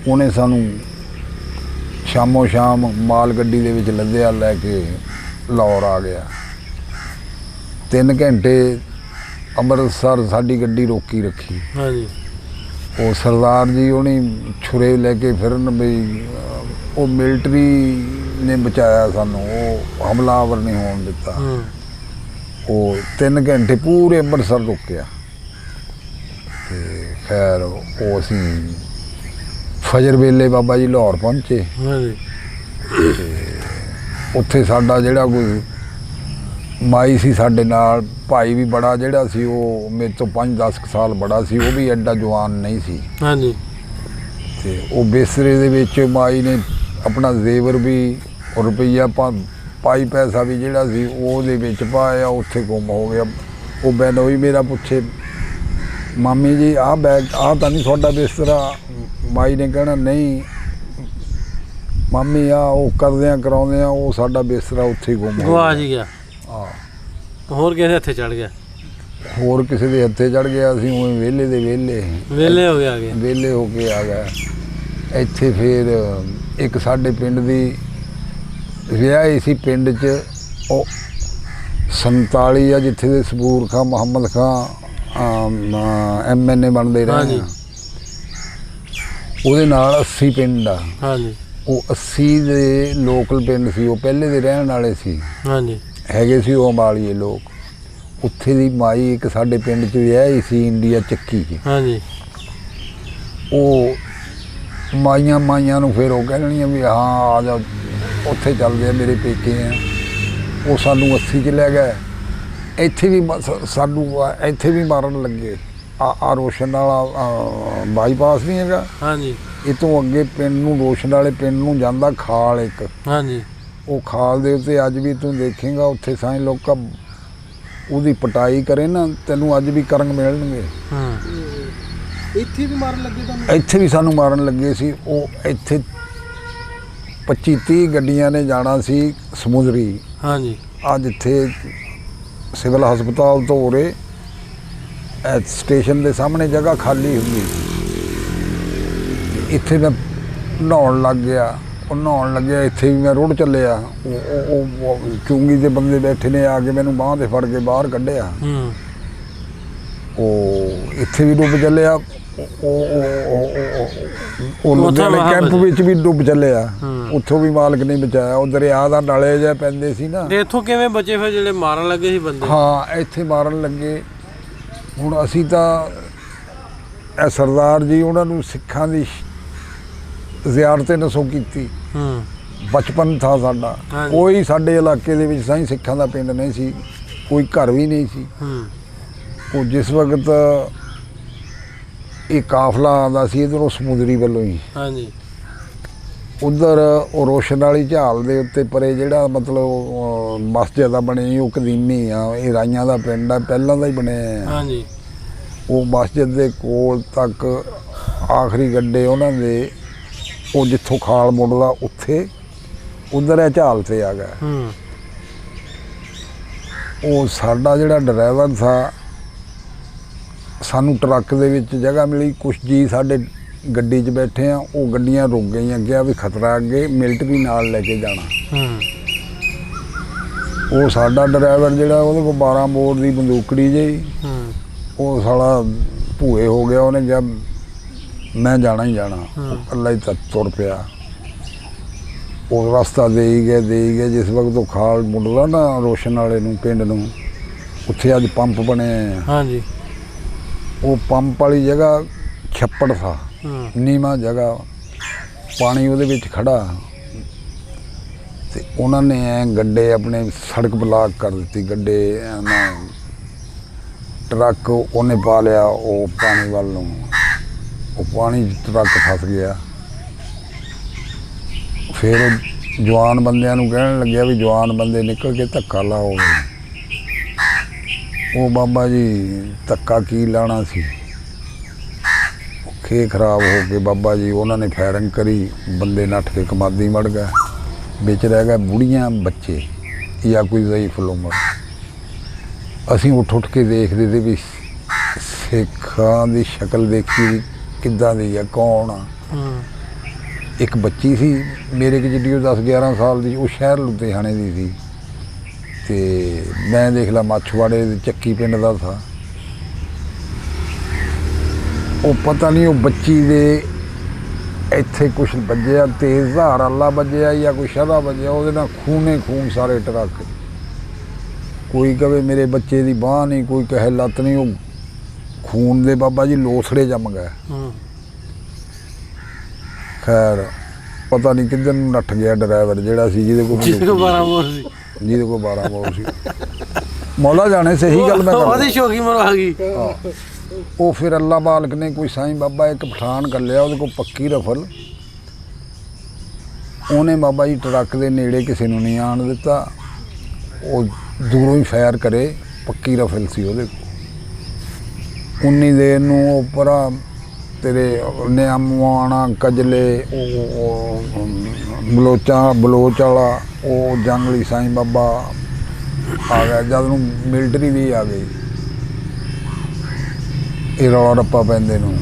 ਉਹਨੇ ਸਾਨੂੰ ਸ਼ਾਮੋ ਸ਼ਾਮ ਮਾਲ ਗੱਡੀ ਦੇ ਵਿੱਚ ਲੱਦਿਆ, ਲੈ ਕੇ ਲਾਹੌਰ ਆ ਗਿਆ। 3 ਘੰਟੇ ਅੰਮ੍ਰਿਤਸਰ ਸਾਡੀ ਗੱਡੀ ਰੋਕੀ ਰੱਖੀ। ਹਾਂਜੀ। ਉਹ ਸਰਦਾਰ ਜੀ ਉਹਨੇ ਛੁਰੇ ਲੈ ਕੇ ਫਿਰਨ ਬਈ, ਉਹ ਮਿਲਟਰੀ ਨੇ ਬਚਾਇਆ ਸਾਨੂੰ, ਉਹ ਹਮਲਾਵਰ ਨਹੀਂ ਹੋਣ ਦਿੱਤਾ। ਉਹ 3 ਘੰਟੇ ਪੂਰੇ ਅੰਮ੍ਰਿਤਸਰ ਰੁਕਿਆ। ਤੇ ਖੈਰ ਉਹ ਅਸੀਂ ਫਜਰ ਵੇਲੇ ਬਾਬਾ ਜੀ ਲਾਹੌਰ ਪਹੁੰਚੇ। ਤੇ ਉੱਥੇ ਸਾਡਾ ਜਿਹੜਾ ਕੋਈ ਮਾਈ ਸੀ ਸਾਡੇ ਨਾਲ, ਭਾਈ ਵੀ ਬੜਾ ਜਿਹੜਾ ਸੀ, ਉਹ ਮੇਰੇ ਤੋਂ 5-10 ਸਾਲ ਬੜਾ ਸੀ, ਉਹ ਵੀ ਐਡਾ ਜਵਾਨ ਨਹੀਂ ਸੀ। ਹਾਂਜੀ। ਤੇ ਉਹ ਬਿਸਤਰੇ ਦੇ ਵਿੱਚ ਮਾਈ ਨੇ ਆਪਣਾ ਜ਼ੇਵਰ ਵੀ, ਰੁਪਈਆ ਪਾਈ ਪੈਸਾ ਵੀ ਜਿਹੜਾ ਸੀ ਉਹਦੇ ਵਿੱਚ ਪਾਇਆ, ਉੱਥੇ ਗੁੰਮ ਹੋ ਗਿਆ। ਉਹ ਬੈਨੋਈ ਮੇਰਾ ਪੁੱਛੇ, ਮਾਮੀ ਜੀ ਆਹ ਬੈਗ, ਆਹ ਤਾਂ ਨਹੀਂ ਤੁਹਾਡਾ ਬਿਸਤਰਾ? ਮਾਈ ਨੇ ਕਹਿਣਾ ਨਹੀਂ ਮਾਮੀ, ਆ ਉਹ ਕਰਦਿਆਂ ਕਰਾਉਂਦਿਆਂ ਉਹ ਸਾਡਾ ਬਿਸਤਰਾ ਉੱਥੇ ਗੁੰਮ ਹੋ ਗਿਆ। ਹੋਰ ਕਿਸੇ ਦੇ ਹੱਥੇ ਚੜ ਗਿਆ? ਹੋਰ ਕਿਸੇ ਦੇ ਹੱਥੇ ਚੜ ਗਿਆ। ਅਸੀਂ ਉਹ ਵਿਹਲੇ ਦੇ ਵਿਹਲੇ ਹੋ ਗਿਆ, ਵਿਹਲੇ ਹੋ ਕੇ ਆ ਗਏ ਇੱਥੇ। ਫਿਰ ਇੱਕ ਸਾਡੇ ਪਿੰਡ ਦੀ ਵਿਆਹੀ ਸੀ ਪਿੰਡ 'ਚ, ਉਹ 47 ਆ, ਜਿੱਥੇ ਦੇ ਸਬੂਰ ਖਾਂ, ਮੁਹੰਮਦ ਖਾਂ MNA ਬਣਦੇ ਰਹੇ। ਉਹਦੇ ਨਾਲ 80 ਪਿੰਡ ਆ। ਹਾਂਜੀ। ਉਹ 80 ਦੇ ਲੋਕਲ ਪਿੰਡ ਸੀ, ਉਹ ਪਹਿਲੇ ਦੇ ਰਹਿਣ ਵਾਲੇ ਸੀ। ਹਾਂਜੀ। ਹੈਗੇ ਸੀ ਉਹ ਅੰਬਾਲੀਏ ਲੋਕ। ਉੱਥੇ ਦੀ ਮਾਈ ਇੱਕ ਸਾਡੇ ਪਿੰਡ 'ਚ ਵਿਆਹੀ ਸੀ, ਇੰਡੀਆ ਚੱਕੀ 'ਚ। ਹਾਂਜੀ। ਉਹ ਮਾਈਆਂ ਨੂੰ ਫਿਰ ਉਹ ਕਹਿਣੀਆਂ ਵੀ ਹਾਂ ਆ ਜਾ, ਉੱਥੇ ਚੱਲਦੇ ਆ, ਮੇਰੇ ਪੇਕੇ ਆ। ਉਹ ਸਾਨੂੰ 80 'ਚ ਲੈ ਗਏ। ਇੱਥੇ ਵੀ ਸਾਨੂੰ ਇੱਥੇ ਵੀ ਮਾਰਨ ਲੱਗੇ। ਆ ਰੋਸ਼ਨ ਵਾਲਾ ਬਾਈਪਾਸ ਨਹੀਂ ਹੈਗਾ? ਹਾਂਜੀ। ਇਹ ਤੋਂ ਅੱਗੇ ਪਿੰਡ ਨੂੰ, ਰੋਸ਼ਨ ਵਾਲੇ ਪਿੰਡ ਨੂੰ ਜਾਂਦਾ ਖਾਲ ਇੱਕ। ਹਾਂਜੀ। ਉਹ ਖਾਲ ਦੇ ਉੱਤੇ ਅੱਜ ਵੀ ਤੂੰ ਦੇਖੇਗਾ, ਉੱਥੇ ਸਾਈਂ ਲੋਕਾਂ ਉਹਦੀ ਪਟਾਈ ਕਰੇ ਨਾ, ਤੈਨੂੰ ਅੱਜ ਵੀ ਕਰੰਗ ਮਿਲਣਗੇ। ਇੱਥੇ ਵੀ ਮਾਰਨ ਲੱਗੇ ਤੁਹਾਨੂੰ? ਇੱਥੇ ਵੀ ਸਾਨੂੰ ਮਾਰਨ ਲੱਗੇ ਸੀ। ਉਹ ਇੱਥੇ 25-30 ਗੱਡੀਆਂ ਨੇ ਜਾਣਾ ਸੀ ਸਮੁੰਦਰੀ। ਹਾਂਜੀ। ਅੱਜ ਇੱਥੇ ਸਿਵਲ ਹਸਪਤਾਲ ਤੋਂ ਉਰੇ ਸਟੇਸ਼ਨ ਦੇ ਸਾਹਮਣੇ ਜਗ੍ਹਾ ਖਾਲੀ ਹੁੰਦੀ। ਇੱਥੇ ਮੈਂ ਨਹਾਉਣ ਲੱਗ ਗਿਆ। ਉਹ ਨਹਾਉਣ ਲੱਗਿਆ, ਇੱਥੇ ਵੀ ਮੈਂ ਰੁੜ ਚੱਲਿਆ। ਉਹ ਚੁੰਗੀ ਦੇ ਬੰਦੇ ਬੈਠੇ ਨੇ, ਆ ਕੇ ਮੈਨੂੰ ਬਾਂਹ 'ਤੇ ਫੜ ਕੇ ਬਾਹਰ ਕੱਢਿਆ। ਉਹ ਇੱਥੇ ਵੀ ਡੁੱਬ ਚੱਲਿਆ, ਉਹ ਲੁਧਿਆਣੇ ਕੈਂਪ ਵਿੱਚ ਵੀ ਡੁੱਬ ਚੱਲਿਆ, ਉੱਥੋਂ ਵੀ ਮਾਲਕ ਨੇ ਬਚਾਇਆ। ਉਹ ਦਰਿਆ ਦਾ ਨਾਲੇ ਜਿਹਾ ਪੈਂਦੇ ਸੀ ਨਾ। ਤੇ ਇੱਥੋਂ ਕਿਵੇਂ ਬਚੇ ਫਿਰ ਜਿਹੜੇ ਮਾਰਨ ਲੱਗੇ ਸੀ ਬੰਦੇ? ਹਾਂ, ਇੱਥੇ ਮਾਰਨ ਲੱਗੇ। ਹੁਣ ਅਸੀਂ ਤਾਂ ਇਹ ਸਰਦਾਰ ਜੀ ਉਹਨਾਂ ਨੂੰ ਸਿੱਖਾਂ ਦੀ ਜ਼ਿਆਰਤ ਨਸੋਂ ਕੀਤੀ। ਬਚਪਨ ਥਾ ਸਾਡਾ, ਕੋਈ ਸਾਡੇ ਇਲਾਕੇ ਦੇ ਵਿੱਚ ਸਾਈਂ ਸਿੱਖਾਂ ਦਾ ਪਿੰਡ ਨਹੀਂ ਸੀ, ਕੋਈ ਘਰ ਵੀ ਨਹੀਂ ਸੀ। ਉਹ ਜਿਸ ਵਕਤ ਇਹ ਕਾਫਲਾ ਆਉਂਦਾ ਸੀ ਇੱਧਰੋਂ ਸਮੁੰਦਰੀ ਵੱਲੋਂ ਹੀ, ਹਾਂਜੀ, ਉੱਧਰ ਉਹ ਰੋਸ਼ਨ ਵਾਲੀ ਝਾਲ ਦੇ ਉੱਤੇ ਪਰੇ ਜਿਹੜਾ ਮਤਲਬ ਮਸਜਿਦ ਆ ਬਣੀ, ਉਹ ਕਦੀਮੀ ਆ, ਇਹ ਰਾਈਆਂ ਦਾ ਪਿੰਡ ਆ, ਪਹਿਲਾਂ ਦਾ ਹੀ ਬਣਿਆ। ਹਾਂਜੀ, ਉਹ ਮਸਜਿਦ ਦੇ ਕੋਲ ਤੱਕ ਆਖਰੀ ਗੱਡੇ ਉਹਨਾਂ ਦੇ, ਉਹ ਜਿੱਥੋਂ ਖਾਲ ਮੁੱਢਦਾ ਉੱਥੇ, ਉੱਧਰ ਇਹ ਝਾਲ ਤੇ ਆ ਗਿਆ। ਉਹ ਸਾਡਾ ਜਿਹੜਾ ਡਰਾਈਵਰ ਥਾ, ਸਾਨੂੰ ਟਰੱਕ ਦੇ ਵਿੱਚ ਜਗ੍ਹਾ ਮਿਲੀ, ਕੁਛ ਜੀ ਸਾਡੇ ਗੱਡੀ 'ਚ ਬੈਠੇ ਆ, ਉਹ ਗੱਡੀਆਂ ਰੁਕ ਗਈਆਂ, ਅੱਗੇ ਵੀ ਖਤਰਾ, ਅੱਗੇ ਮਿਲਟਰੀ ਨਾਲ ਲੈ ਕੇ ਜਾਣਾ। ਉਹ ਸਾਡਾ ਡਰਾਈਵਰ ਜਿਹੜਾ, ਉਹਦੇ ਕੋਲ 12 ਬੋਰ ਦੀ ਬੰਦੂਕੜੀ ਜਿਹੀ, ਉਹ ਸਾਲਾ ਭੂਏ ਹੋ ਗਿਆ। ਉਹਨੇ ਕਿਹਾ ਮੈਂ ਜਾਣਾ ਹੀ ਜਾਣਾ, ਇਕੱਲਾ ਹੀ ਤੁਰ ਪਿਆ। ਉਹ ਰਸਤਾ ਦੇ ਹੀ ਗਏ। ਜਿਸ ਵਕਤ ਉਹ ਖਾਲ ਮੁੱਢਦਾ ਨਾ ਰੋਸ਼ਨ ਵਾਲੇ ਨੂੰ, ਪਿੰਡ ਨੂੰ, ਉੱਥੇ ਅੱਜ ਪੰਪ ਬਣੇ ਆ। ਹਾਂਜੀ, ਉਹ ਪੰਪ ਵਾਲੀ ਜਗ੍ਹਾ ਛੱਪੜ ਥਾ, ਨੀਵਾਂ ਜਗ੍ਹਾ, ਪਾਣੀ ਉਹਦੇ ਵਿੱਚ ਖੜਾ, ਤੇ ਉਹਨਾਂ ਨੇ ਐ ਗੱਡੇ ਆਪਣੇ ਸੜਕ ਬਲਾਕ ਕਰ ਦਿੱਤੀ। ਗੱਡੇ ਟਰੱਕ ਉਹਨੇ ਪਾ ਲਿਆ ਉਹ ਪਾਣੀ ਵੱਲ ਨੂੰ, ਉਹ ਪਾਣੀ 'ਚ ਟਰੱਕ ਫਸ ਗਿਆ। ਫਿਰ ਉਹ ਜਵਾਨ ਬੰਦਿਆਂ ਨੂੰ ਕਹਿਣ ਲੱਗਿਆ ਵੀ ਜਵਾਨ ਬੰਦੇ ਨਿਕਲ ਕੇ ਧੱਕਾ ਲਾਓ। ਉਹ ਬਾਬਾ ਜੀ ਧੱਕਾ ਕੀ ਲਾਉਣਾ ਸੀ, ਖੇ ਖਰਾਬ ਹੋ ਕੇ ਬਾਬਾ ਜੀ ਉਹਨਾਂ ਨੇ ਫਾਇਰਿੰਗ ਕਰੀ, ਬੰਦੇ ਨੱਠ ਕੇ ਕਮਾਦੀ ਮੜ ਗਏ। ਵਿੱਚ ਰਹਿ ਗਏ ਬੁੜੀਆਂ, ਬੱਚੇ ਜਾਂ ਕੋਈ ਜ਼ਈਫ ਉਮਰ। ਅਸੀਂ ਉੱਠ ਕੇ ਦੇਖਦੇ ਤੇ ਵੀ ਸਿੱਖਾਂ ਦੀ ਸ਼ਕਲ ਦੇਖੀ ਕਿੱਦਾਂ ਦੀ ਆ, ਕੌਣ ਆ। ਇੱਕ ਬੱਚੀ ਸੀ ਮੇਰੇ ਕਿ ਜਿੱਡੀ, ਉਹ 10-11 ਸਾਲ ਦੀ, ਉਹ ਸ਼ਹਿਰ ਲੁਧਿਆਣੇ ਦੀ ਸੀ, ਤੇ ਮੈਂ ਦੇਖ ਲਾ ਮਾਛਵਾੜੇ ਦੇ ਚੱਕੀ ਪਿੰਡ ਦਾ ਥਾ। ਉਹ ਪਤਾ ਨਹੀਂ ਉਹ ਬੱਚੀ ਦੇ ਇੱਥੇ ਕੁਛ ਵੱਜਿਆ, ਤੇਜ਼ ਧਾਰ ਅੱਲਾ ਵੱਜਿਆ ਜਾਂ ਕੋਈ ਸ਼ਦਾ ਵੱਜਿਆ, ਉਹਦੇ ਨਾਲ ਖੂਨੇ ਖੂਨ ਸਾਰੇ ਟਰੱਕ। ਕੋਈ ਕਹੇ ਮੇਰੇ ਬੱਚੇ ਦੀ ਬਾਂਹ ਨਹੀਂ, ਕੋਈ ਕਹੇ ਲੱਤ ਨਹੀਂ, ਉਹ ਖੂਨ ਦੇ ਬਾਬਾ ਜੀ ਲੋਸੜੇ ਜੰਮ ਗਏ। ਖੈਰ ਪਤਾ ਨਹੀਂ ਕਿੱਧਰ ਨੂੰ ਨੱਠ ਗਿਆ ਡਰਾਈਵਰ ਜਿਹੜਾ ਸੀ, ਜਿਹਦੇ ਕੋਲ 12 ਬੋਰ ਸੀ। ਮੌਲਾ ਜਾਣੇ ਸਹੀ ਗੱਲ ਮੈਂ ਉਹਦੀ ਸ਼ੌਕੀ ਮਰ ਆ ਗਈ। ਉਹ ਫਿਰ ਅੱਲਾ ਮਾਲਕ ਨੇ ਕੋਈ ਸਾਈਂ ਬਾਬਾ ਇੱਕ ਪਠਾਨ ਕਰ ਲਿਆ, ਉਹਦੇ ਕੋਲ ਪੱਕੀ ਰਫਲ, ਉਹਨੇ ਬਾਬਾ ਜੀ ਟਰੱਕ ਦੇ ਨੇੜੇ ਕਿਸੇ ਨੂੰ ਨਹੀਂ ਆਉਣ ਦਿੱਤਾ। ਉਹ ਦੂਰੋਂ ਹੀ ਫਾਇਰ ਕਰੇ, ਪੱਕੀ ਰਫਲ ਸੀ ਉਹਦੇ ਕੋਲ। ਉਨੀ ਦੇਰ ਨੂੰ ਉਹ ਪਰਾ ਤੇਰੇ ਨਿਆਮਵਾਣਾ ਕਜਲੇ, ਬਲੋਚ ਵਾਲਾ ਉਹ ਜੰਗਲੀ ਸਾਈਂ ਬਾਬਾ ਆ ਗਿਆ। ਜਦ ਨੂੰ ਮਿਲਟਰੀ ਵੀ ਆ ਗਈ, ਇਹ ਰੌਲਾ ਰੱਪਾ ਪੈਂਦੇ ਨੂੰ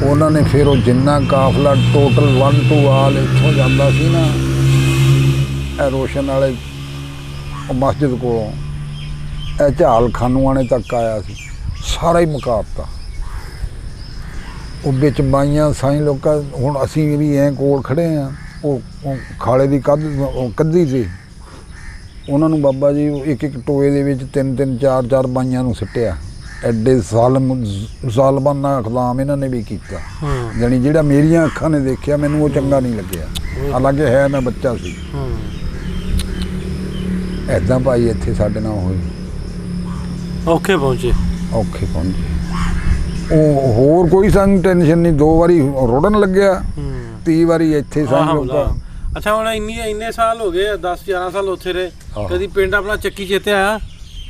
ਉਹਨਾਂ ਨੇ ਫਿਰ ਉਹ ਜਿੰਨਾ ਕਾਫਲਾ ਟੋਟਲ 1 to ਆਲ ਇੱਥੋਂ ਜਾਂਦਾ ਸੀ ਨਾ, ਇਹ ਰੋਸ਼ਨ ਵਾਲੇ ਮਸਜਿਦ ਕੋਲੋਂ ਇਹ ਝਾਲ ਖਾਨੂਆਣੇ ਤੱਕ ਆਇਆ ਸੀ, ਸਾਰਾ ਹੀ ਮੁਕਾਬਤਾ। ਉਹ ਵਿੱਚ ਬਾਈਆਂ ਸਾਈਂ ਲੋਕਾਂ, ਹੁਣ ਅਸੀਂ ਵੀ ਐਂ ਕੋਲ ਖੜੇ ਆ, ਉਹ ਖਾਲੇ ਦੀ ਕੱਢੀ ਸੀ, ਉਹਨਾਂ ਨੂੰ ਬਾਬਾ ਜੀ ਇੱਕ ਟੋਏ ਦੇ ਵਿੱਚ 3-3 4-4 ਬਾਈਆਂ ਨੂੰ ਸਿੱਟਿਆ। ਐਡੇ ਜ਼ਾਲਮਾਨਾ ਇਕਦਾਮ ਇਹਨਾਂ ਨੇ ਵੀ ਕੀਤਾ, ਜਾਣੀ ਜਿਹੜਾ ਮੇਰੀਆਂ ਅੱਖਾਂ ਨੇ ਦੇਖਿਆ ਮੈਨੂੰ ਉਹ ਚੰਗਾ ਨਹੀਂ ਲੱਗਿਆ, ਹਾਲਾਂਕਿ ਹੈ ਮੈਂ ਬੱਚਾ ਸੀ। ਐਦਾਂ ਭਾਈ ਇੱਥੇ ਸਾਡੇ ਨਾਲ ਹੋਈ, ਔਖੇ ਪਹੁੰਚੇ। ਉਹ ਹੋਰ ਕੋਈ ਸਾਨੂੰ ਟੈਨਸ਼ਨ ਨਹੀਂ, 2 ਵਾਰੀ ਰੋੜਨ ਲੱਗਿਆ, 30 ਵਾਰੀ ਇੱਥੇ ਸਾਨੂੰ ਲੋਕਾਂ। ਅੱਛਾ, ਹੁਣ ਇੰਨੇ ਸਾਲ ਹੋ ਗਏ, 10-11 ਸਾਲ ਉੱਥੇ ਰਹੇ, ਕਦੀ ਪਿੰਡ ਆਪਣਾ ਚੱਕੀ ਚੇਤੇ ਆਇਆ?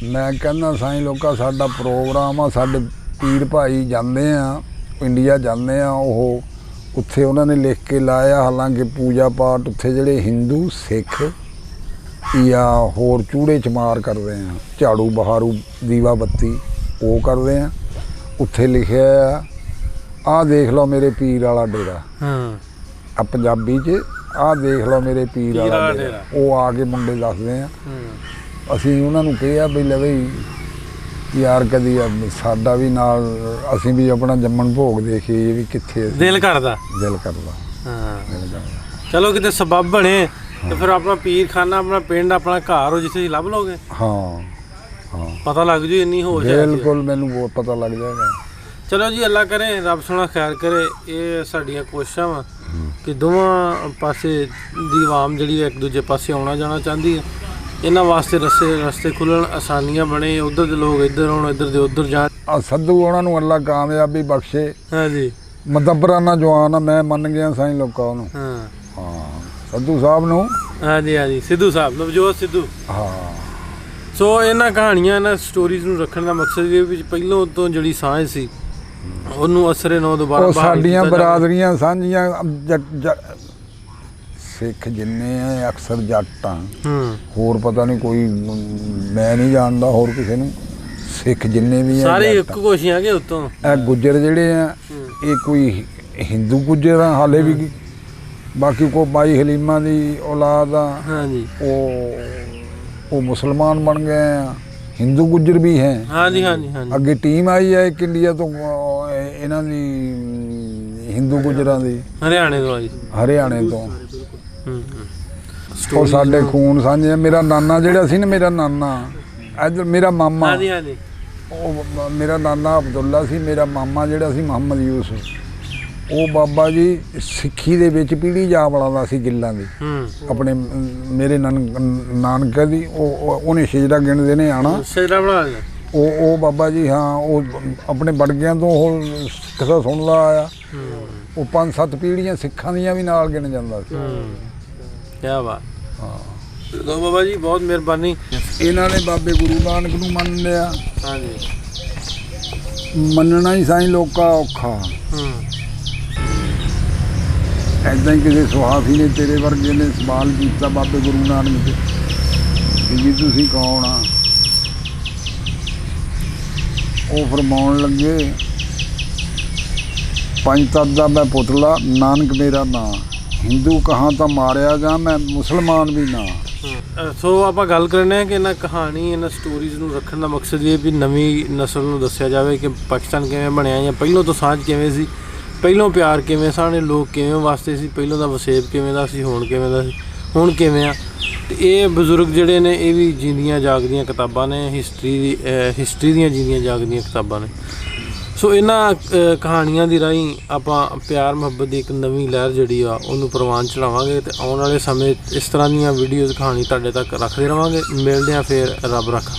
ਮੈਂ ਕਹਿੰਦਾ ਸਾਈਂ ਲੋਕਾਂ ਸਾਡਾ ਪ੍ਰੋਗਰਾਮ ਆ, ਸਾਡੇ ਪੀਰ ਭਾਈ ਜਾਂਦੇ ਆ, ਇੰਡੀਆ ਜਾਂਦੇ ਆ, ਉਹ ਉੱਥੇ ਉਹਨਾਂ ਨੇ ਲਿਖ ਕੇ ਲਾਇਆ, ਹਾਲਾਂਕਿ ਪੂਜਾ ਪਾਠ ਉੱਥੇ ਜਿਹੜੇ ਹਿੰਦੂ ਸਿੱਖ ਜਾਂ ਹੋਰ ਚੂੜੇ ਚਮਾਰ ਕਰਦੇ ਆ, ਝਾੜੂ ਬਹਾਰੂ ਦੀਵਾ ਬੱਤੀ ਉਹ ਕਰਦੇ ਆ। ਉੱਥੇ ਲਿਖਿਆ ਆਹ ਦੇਖ ਲਓ ਮੇਰੇ ਪੀਰ ਵਾਲਾ ਡੇਰਾ, ਆ ਪੰਜਾਬੀ 'ਚ ਆਹ ਦੇਖ ਲਓ ਮੇਰੇ ਪੀਰ ਵਾਲਾ ਡੇਰਾ। ਉਹ ਆ ਕੇ ਮੁੰਡੇ ਦੱਸਦੇ ਆ, ਅਸੀਂ ਉਹਨਾਂ ਨੂੰ ਕਿਹਾ ਵੀ ਲੈ ਬਈ ਯਾਰ ਕਦੀ ਸਾਡਾ ਵੀ ਨਾਲ ਅਸੀਂ ਵੀ ਆਪਣਾ ਜੰਮਣ ਭੋਗ ਦੇਖੀਏ ਵੀ ਕਿੱਥੇ ਦਿਲ ਕਰਦਾ ਦਿਲ ਕਰਦਾ। ਹਾਂ ਚਲੋ ਕਿਤੇ ਸਬੱਬ ਬਣੇ ਤੇ ਫਿਰ ਆਪਣਾ ਪੀਰਖਾਨਾ, ਆਪਣਾ ਪਿੰਡ, ਆਪਣਾ ਘਰ ਹੋ ਜਿੱਥੇ ਤੁਸੀਂ ਲੱਭ ਲੋਗੇ। ਹਾਂ ਹਾਂ ਪਤਾ ਲੱਗ ਜੂ ਇੰਨੀ ਹੋਸ਼ ਹੈ। ਬਿਲਕੁਲ ਮੈਨੂੰ ਬਹੁਤ ਪਤਾ ਲੱਗ ਜਾਏਗਾ। ਚਲੋ ਜੀ, ਅੱਲਾ ਕਰੇ ਰੱਬ ਸੋਹਣਾ ਖੈਰ ਕਰੇ। ਇਹ ਸਾਡੀਆਂ ਕੋਸ਼ਿਸ਼ਾਂ ਵਾ ਕਿ ਦੋਵਾਂ ਪਾਸੇ ਦੀ ਆਵਾਮ ਜਿਹੜੀ ਇੱਕ ਦੂਜੇ ਪਾਸੇ ਆਉਣਾ ਜਾਣਾ ਚਾਹੁੰਦੀ ਹੈ। ਇਹਨਾਂ ਵਾਸਤੇ ਰਸਤੇ ਖੁੱਲ੍ਹਣ, ਆਸਾਨੀਆਂ ਬਣੇ, ਉੱਧਰ ਦੇ ਲੋਕ ਇੱਧਰ ਆਉਣ, ਇੱਧਰ ਦੇ ਉੱਧਰ ਜਾਣ। ਸੱਧੂ ਉਹਨਾਂ ਨੂੰ ਅੱਲਾ ਕਾਮਯਾਬੀ ਬਖਸ਼ੇ। ਹਾਂਜੀ ਮਦਬਰਾਨਾ ਜਵਾਨ ਆ, ਮੈਂ ਮੰਨ ਗਿਆ ਸਾਈਂ ਲੋਕਾਂ ਨੂੰ। ਹਾਂ ਸੱਧੂ ਸਾਹਿਬ ਨੂੰ। ਹਾਂਜੀ ਸਿੱਧੂ ਸਾਹਿਬ, ਨਵਜੋਤ ਸਿੱਧੂ। ਹਾਂ ਸੋ ਇਹਨਾਂ ਕਹਾਣੀਆਂ, ਇਹਨਾਂ ਸਟੋਰੀਜ਼ ਨੂੰ ਰੱਖਣ ਦਾ ਮਕਸਦ ਇਹ ਵੀ ਪਹਿਲੋਂ ਤੋਂ ਜਿਹੜੀ ਸਾਂਝ ਸੀ ਉਹਨੂੰ ਅਸਰੇ ਨੋ ਦੁਬਾਰਾ ਉਹ ਸਾਡੀਆਂ ਬਰਾਦਰੀਆਂ ਸਾਂਝੀਆਂ। ਸਿੱਖ ਜਿੰਨੇ ਆ ਅਕਸਰ ਜੱਟ ਆ, ਹੋਰ ਪਤਾ ਨਹੀਂ ਕੋਈ, ਮੈਂ ਨਹੀਂ ਜਾਣਦਾ ਹੋਰ ਕਿਸੇ ਨੂੰ। ਸਿੱਖ ਜਿੰਨੇ ਵੀ ਆ ਸਾਰੇ ਇੱਕ ਕੋਸ਼ੀਆਂ ਕੇ ਉੱਤੋਂ ਇਹ ਗੁੱਜਰ ਜਿਹੜੇ ਆ, ਇਹ ਕੋਈ ਹਿੰਦੂ ਗੁੱਜਰ ਆ ਹਾਲੇ ਵੀ, ਬਾਕੀ ਕੋ ਬਾਈ ਹਲੀਮਾ ਦੀ ਔਲਾਦ ਆ। ਹਾਂਜੀ ਉਹ ਮੁਸਲਮਾਨ ਬਣ ਗਏ ਆ। ਹਿੰਦੂ ਗੁੱਜਰ ਵੀ ਹੈ। ਹਾਂਜੀ ਹਾਂਜੀ ਹਾਂਜੀ ਅੱਗੇ ਟੀਮ ਆਈ ਹੈ ਇੱਕ ਇੰਡੀਆ ਤੋਂ, ਇਹਨਾਂ ਦੀ ਹਿੰਦੂ ਗੁੱਜਰਾਂ ਦੀ, ਹਰਿਆਣੇ ਤੋਂ ਆਈ। ਹਰਿਆਣੇ ਤੋਂ। ਉਹ ਸਾਡੇ ਖੂਨ ਸਾਂਝੇ। ਮੇਰਾ ਨਾਨਾ ਜਿਹੜਾ ਸੀ ਨਾ, ਮੇਰਾ ਨਾਨਾ ਇੱਧਰ, ਮੇਰਾ ਮਾਮਾ, ਹਾਂਜੀ ਹਾਂਜੀ, ਉਹ ਮੇਰਾ ਨਾਨਾ ਅਬਦੁੱਲਾ ਸੀ। ਮੇਰਾ ਮਾਮਾ ਜਿਹੜਾ ਸੀ ਮੁਹੰਮਦ ਯੂਸਫ, ਉਹ ਬਾਬਾ ਜੀ ਸਿੱਖੀ ਦੇ ਵਿੱਚ ਪੀੜੀ ਜਾ ਵਾਲਾ ਸੀ ਗਿੱਲਾਂ ਦੀ। ਆਪਣੇ ਮੇਰੇ ਨਾਨਕੇ ਦੀ ਉਹਨੇ ਸ਼ੇਜਰਾ ਗਿਣਦੇ ਨੇ ਆਣਾ, ਸ਼ੇਜਰਾ ਬਣਾ ਲਿਆ। ਉਹ ਬਾਬਾ ਜੀ, ਹਾਂ, ਉਹ ਆਪਣੇ ਬੜਗਿਆਂ ਤੋਂ ਉਹ ਕਿਸਾ ਸੁਣਦਾ ਆਇਆ। ਉਹ 5-7 ਪੀੜ੍ਹੀਆਂ ਸਿੱਖਾਂ ਦੀਆਂ ਵੀ ਨਾਲ ਗਿਣ ਜਾਂਦਾ ਸੀ। ਕਿਆ ਬਾਤ। ਹਾਂ ਲੋ ਬਾਬਾ ਜੀ, ਬਹੁਤ ਮਿਹਰਬਾਨੀ। ਇਹਨਾਂ ਨੇ ਬਾਬੇ ਗੁਰੂ ਨਾਨਕ ਨੂੰ ਮੰਨ ਲਿਆ। ਹਾਂਜੀ ਮੰਨਣਾ ਹੀ ਸਾਈਂ ਲੋਕਾਂ ਔਖਾ। ਐਦਾਂ ਹੀ ਕਿਸੇ ਸੁਹਾਸੀ ਨੇ ਤੇਰੇ ਵਰਗੇ ਨੇ ਸਵਾਲ ਕੀਤਾ ਬਾਬੇ ਗੁਰੂ ਨਾਨਕ ਤੇ ਕਿ ਜੀ ਤੁਸੀਂ ਕੌਣ ਆ? ਉਹ ਫਰਮਾਉਣ ਲੱਗੇ, ਪੰਜ ਤੱਤ ਦਾ ਮੈਂ ਪੁਤਲਾ, ਨਾਨਕ ਮੇਰਾ ਨਾਂ, ਹਿੰਦੂ ਕਹਾਂ ਤਾਂ ਮਾਰਿਆ ਜਾ, ਮੈਂ ਮੁਸਲਮਾਨ ਵੀ ਨਾ। ਸੋ ਆਪਾਂ ਗੱਲ ਕਰਨੇ ਆ ਕਿ ਇਹਨਾਂ ਕਹਾਣੀ, ਇਹਨਾਂ ਸਟੋਰੀਜ਼ ਨੂੰ ਰੱਖਣ ਦਾ ਮਕਸਦ ਇਹ ਵੀ ਨਵੀਂ ਨਸਲ ਨੂੰ ਦੱਸਿਆ ਜਾਵੇ ਕਿ ਪਾਕਿਸਤਾਨ ਕਿਵੇਂ ਬਣਿਆ, ਜਾਂ ਪਹਿਲੋਂ ਤੋਂ ਸਾਂਝ ਕਿਵੇਂ ਸੀ, ਪਹਿਲੋਂ ਪਿਆਰ ਕਿਵੇਂ ਸਾਨੇ ਲੋਕ ਕਿਵੇਂ ਵਾਸਤੇ ਸੀ, ਪਹਿਲੋਂ ਦਾ ਵਸੇਬ ਕਿਵੇਂ ਦਾ ਸੀ, ਹੁਣ ਕਿਵੇਂ ਦਾ ਸੀ, ਹੁਣ ਕਿਵੇਂ ਆ। ਅਤੇ ਇਹ ਬਜ਼ੁਰਗ ਜਿਹੜੇ ਨੇ ਇਹ ਵੀ ਜਿੰਦੀਆਂ ਜਾਗਦੀਆਂ ਕਿਤਾਬਾਂ ਨੇ, ਹਿਸਟਰੀ ਦੀਆਂ ਜਿੰਦੀਆਂ ਜਾਗਦੀਆਂ ਕਿਤਾਬਾਂ ਨੇ। ਸੋ ਇਹਨਾਂ ਕਹਾਣੀਆਂ ਦੀ ਰਾਹੀਂ ਆਪਾਂ ਪਿਆਰ ਮੁਹੱਬਤ ਦੀ ਇੱਕ ਨਵੀਂ ਲਹਿਰ ਜਿਹੜੀ ਆ ਉਹਨੂੰ ਪ੍ਰਵਾਨ ਚੜਾਵਾਂਗੇ, ਅਤੇ ਆਉਣ ਵਾਲੇ ਸਮੇਂ ਇਸ ਤਰ੍ਹਾਂ ਦੀਆਂ ਵੀਡੀਓਜ਼ ਕਹਾਣੀ ਤੁਹਾਡੇ ਤੱਕ ਰੱਖਦੇ ਰਹਾਂਗੇ। ਮਿਲਦੇ ਹਾਂ ਫਿਰ, ਰੱਬ ਰੱਖਾ।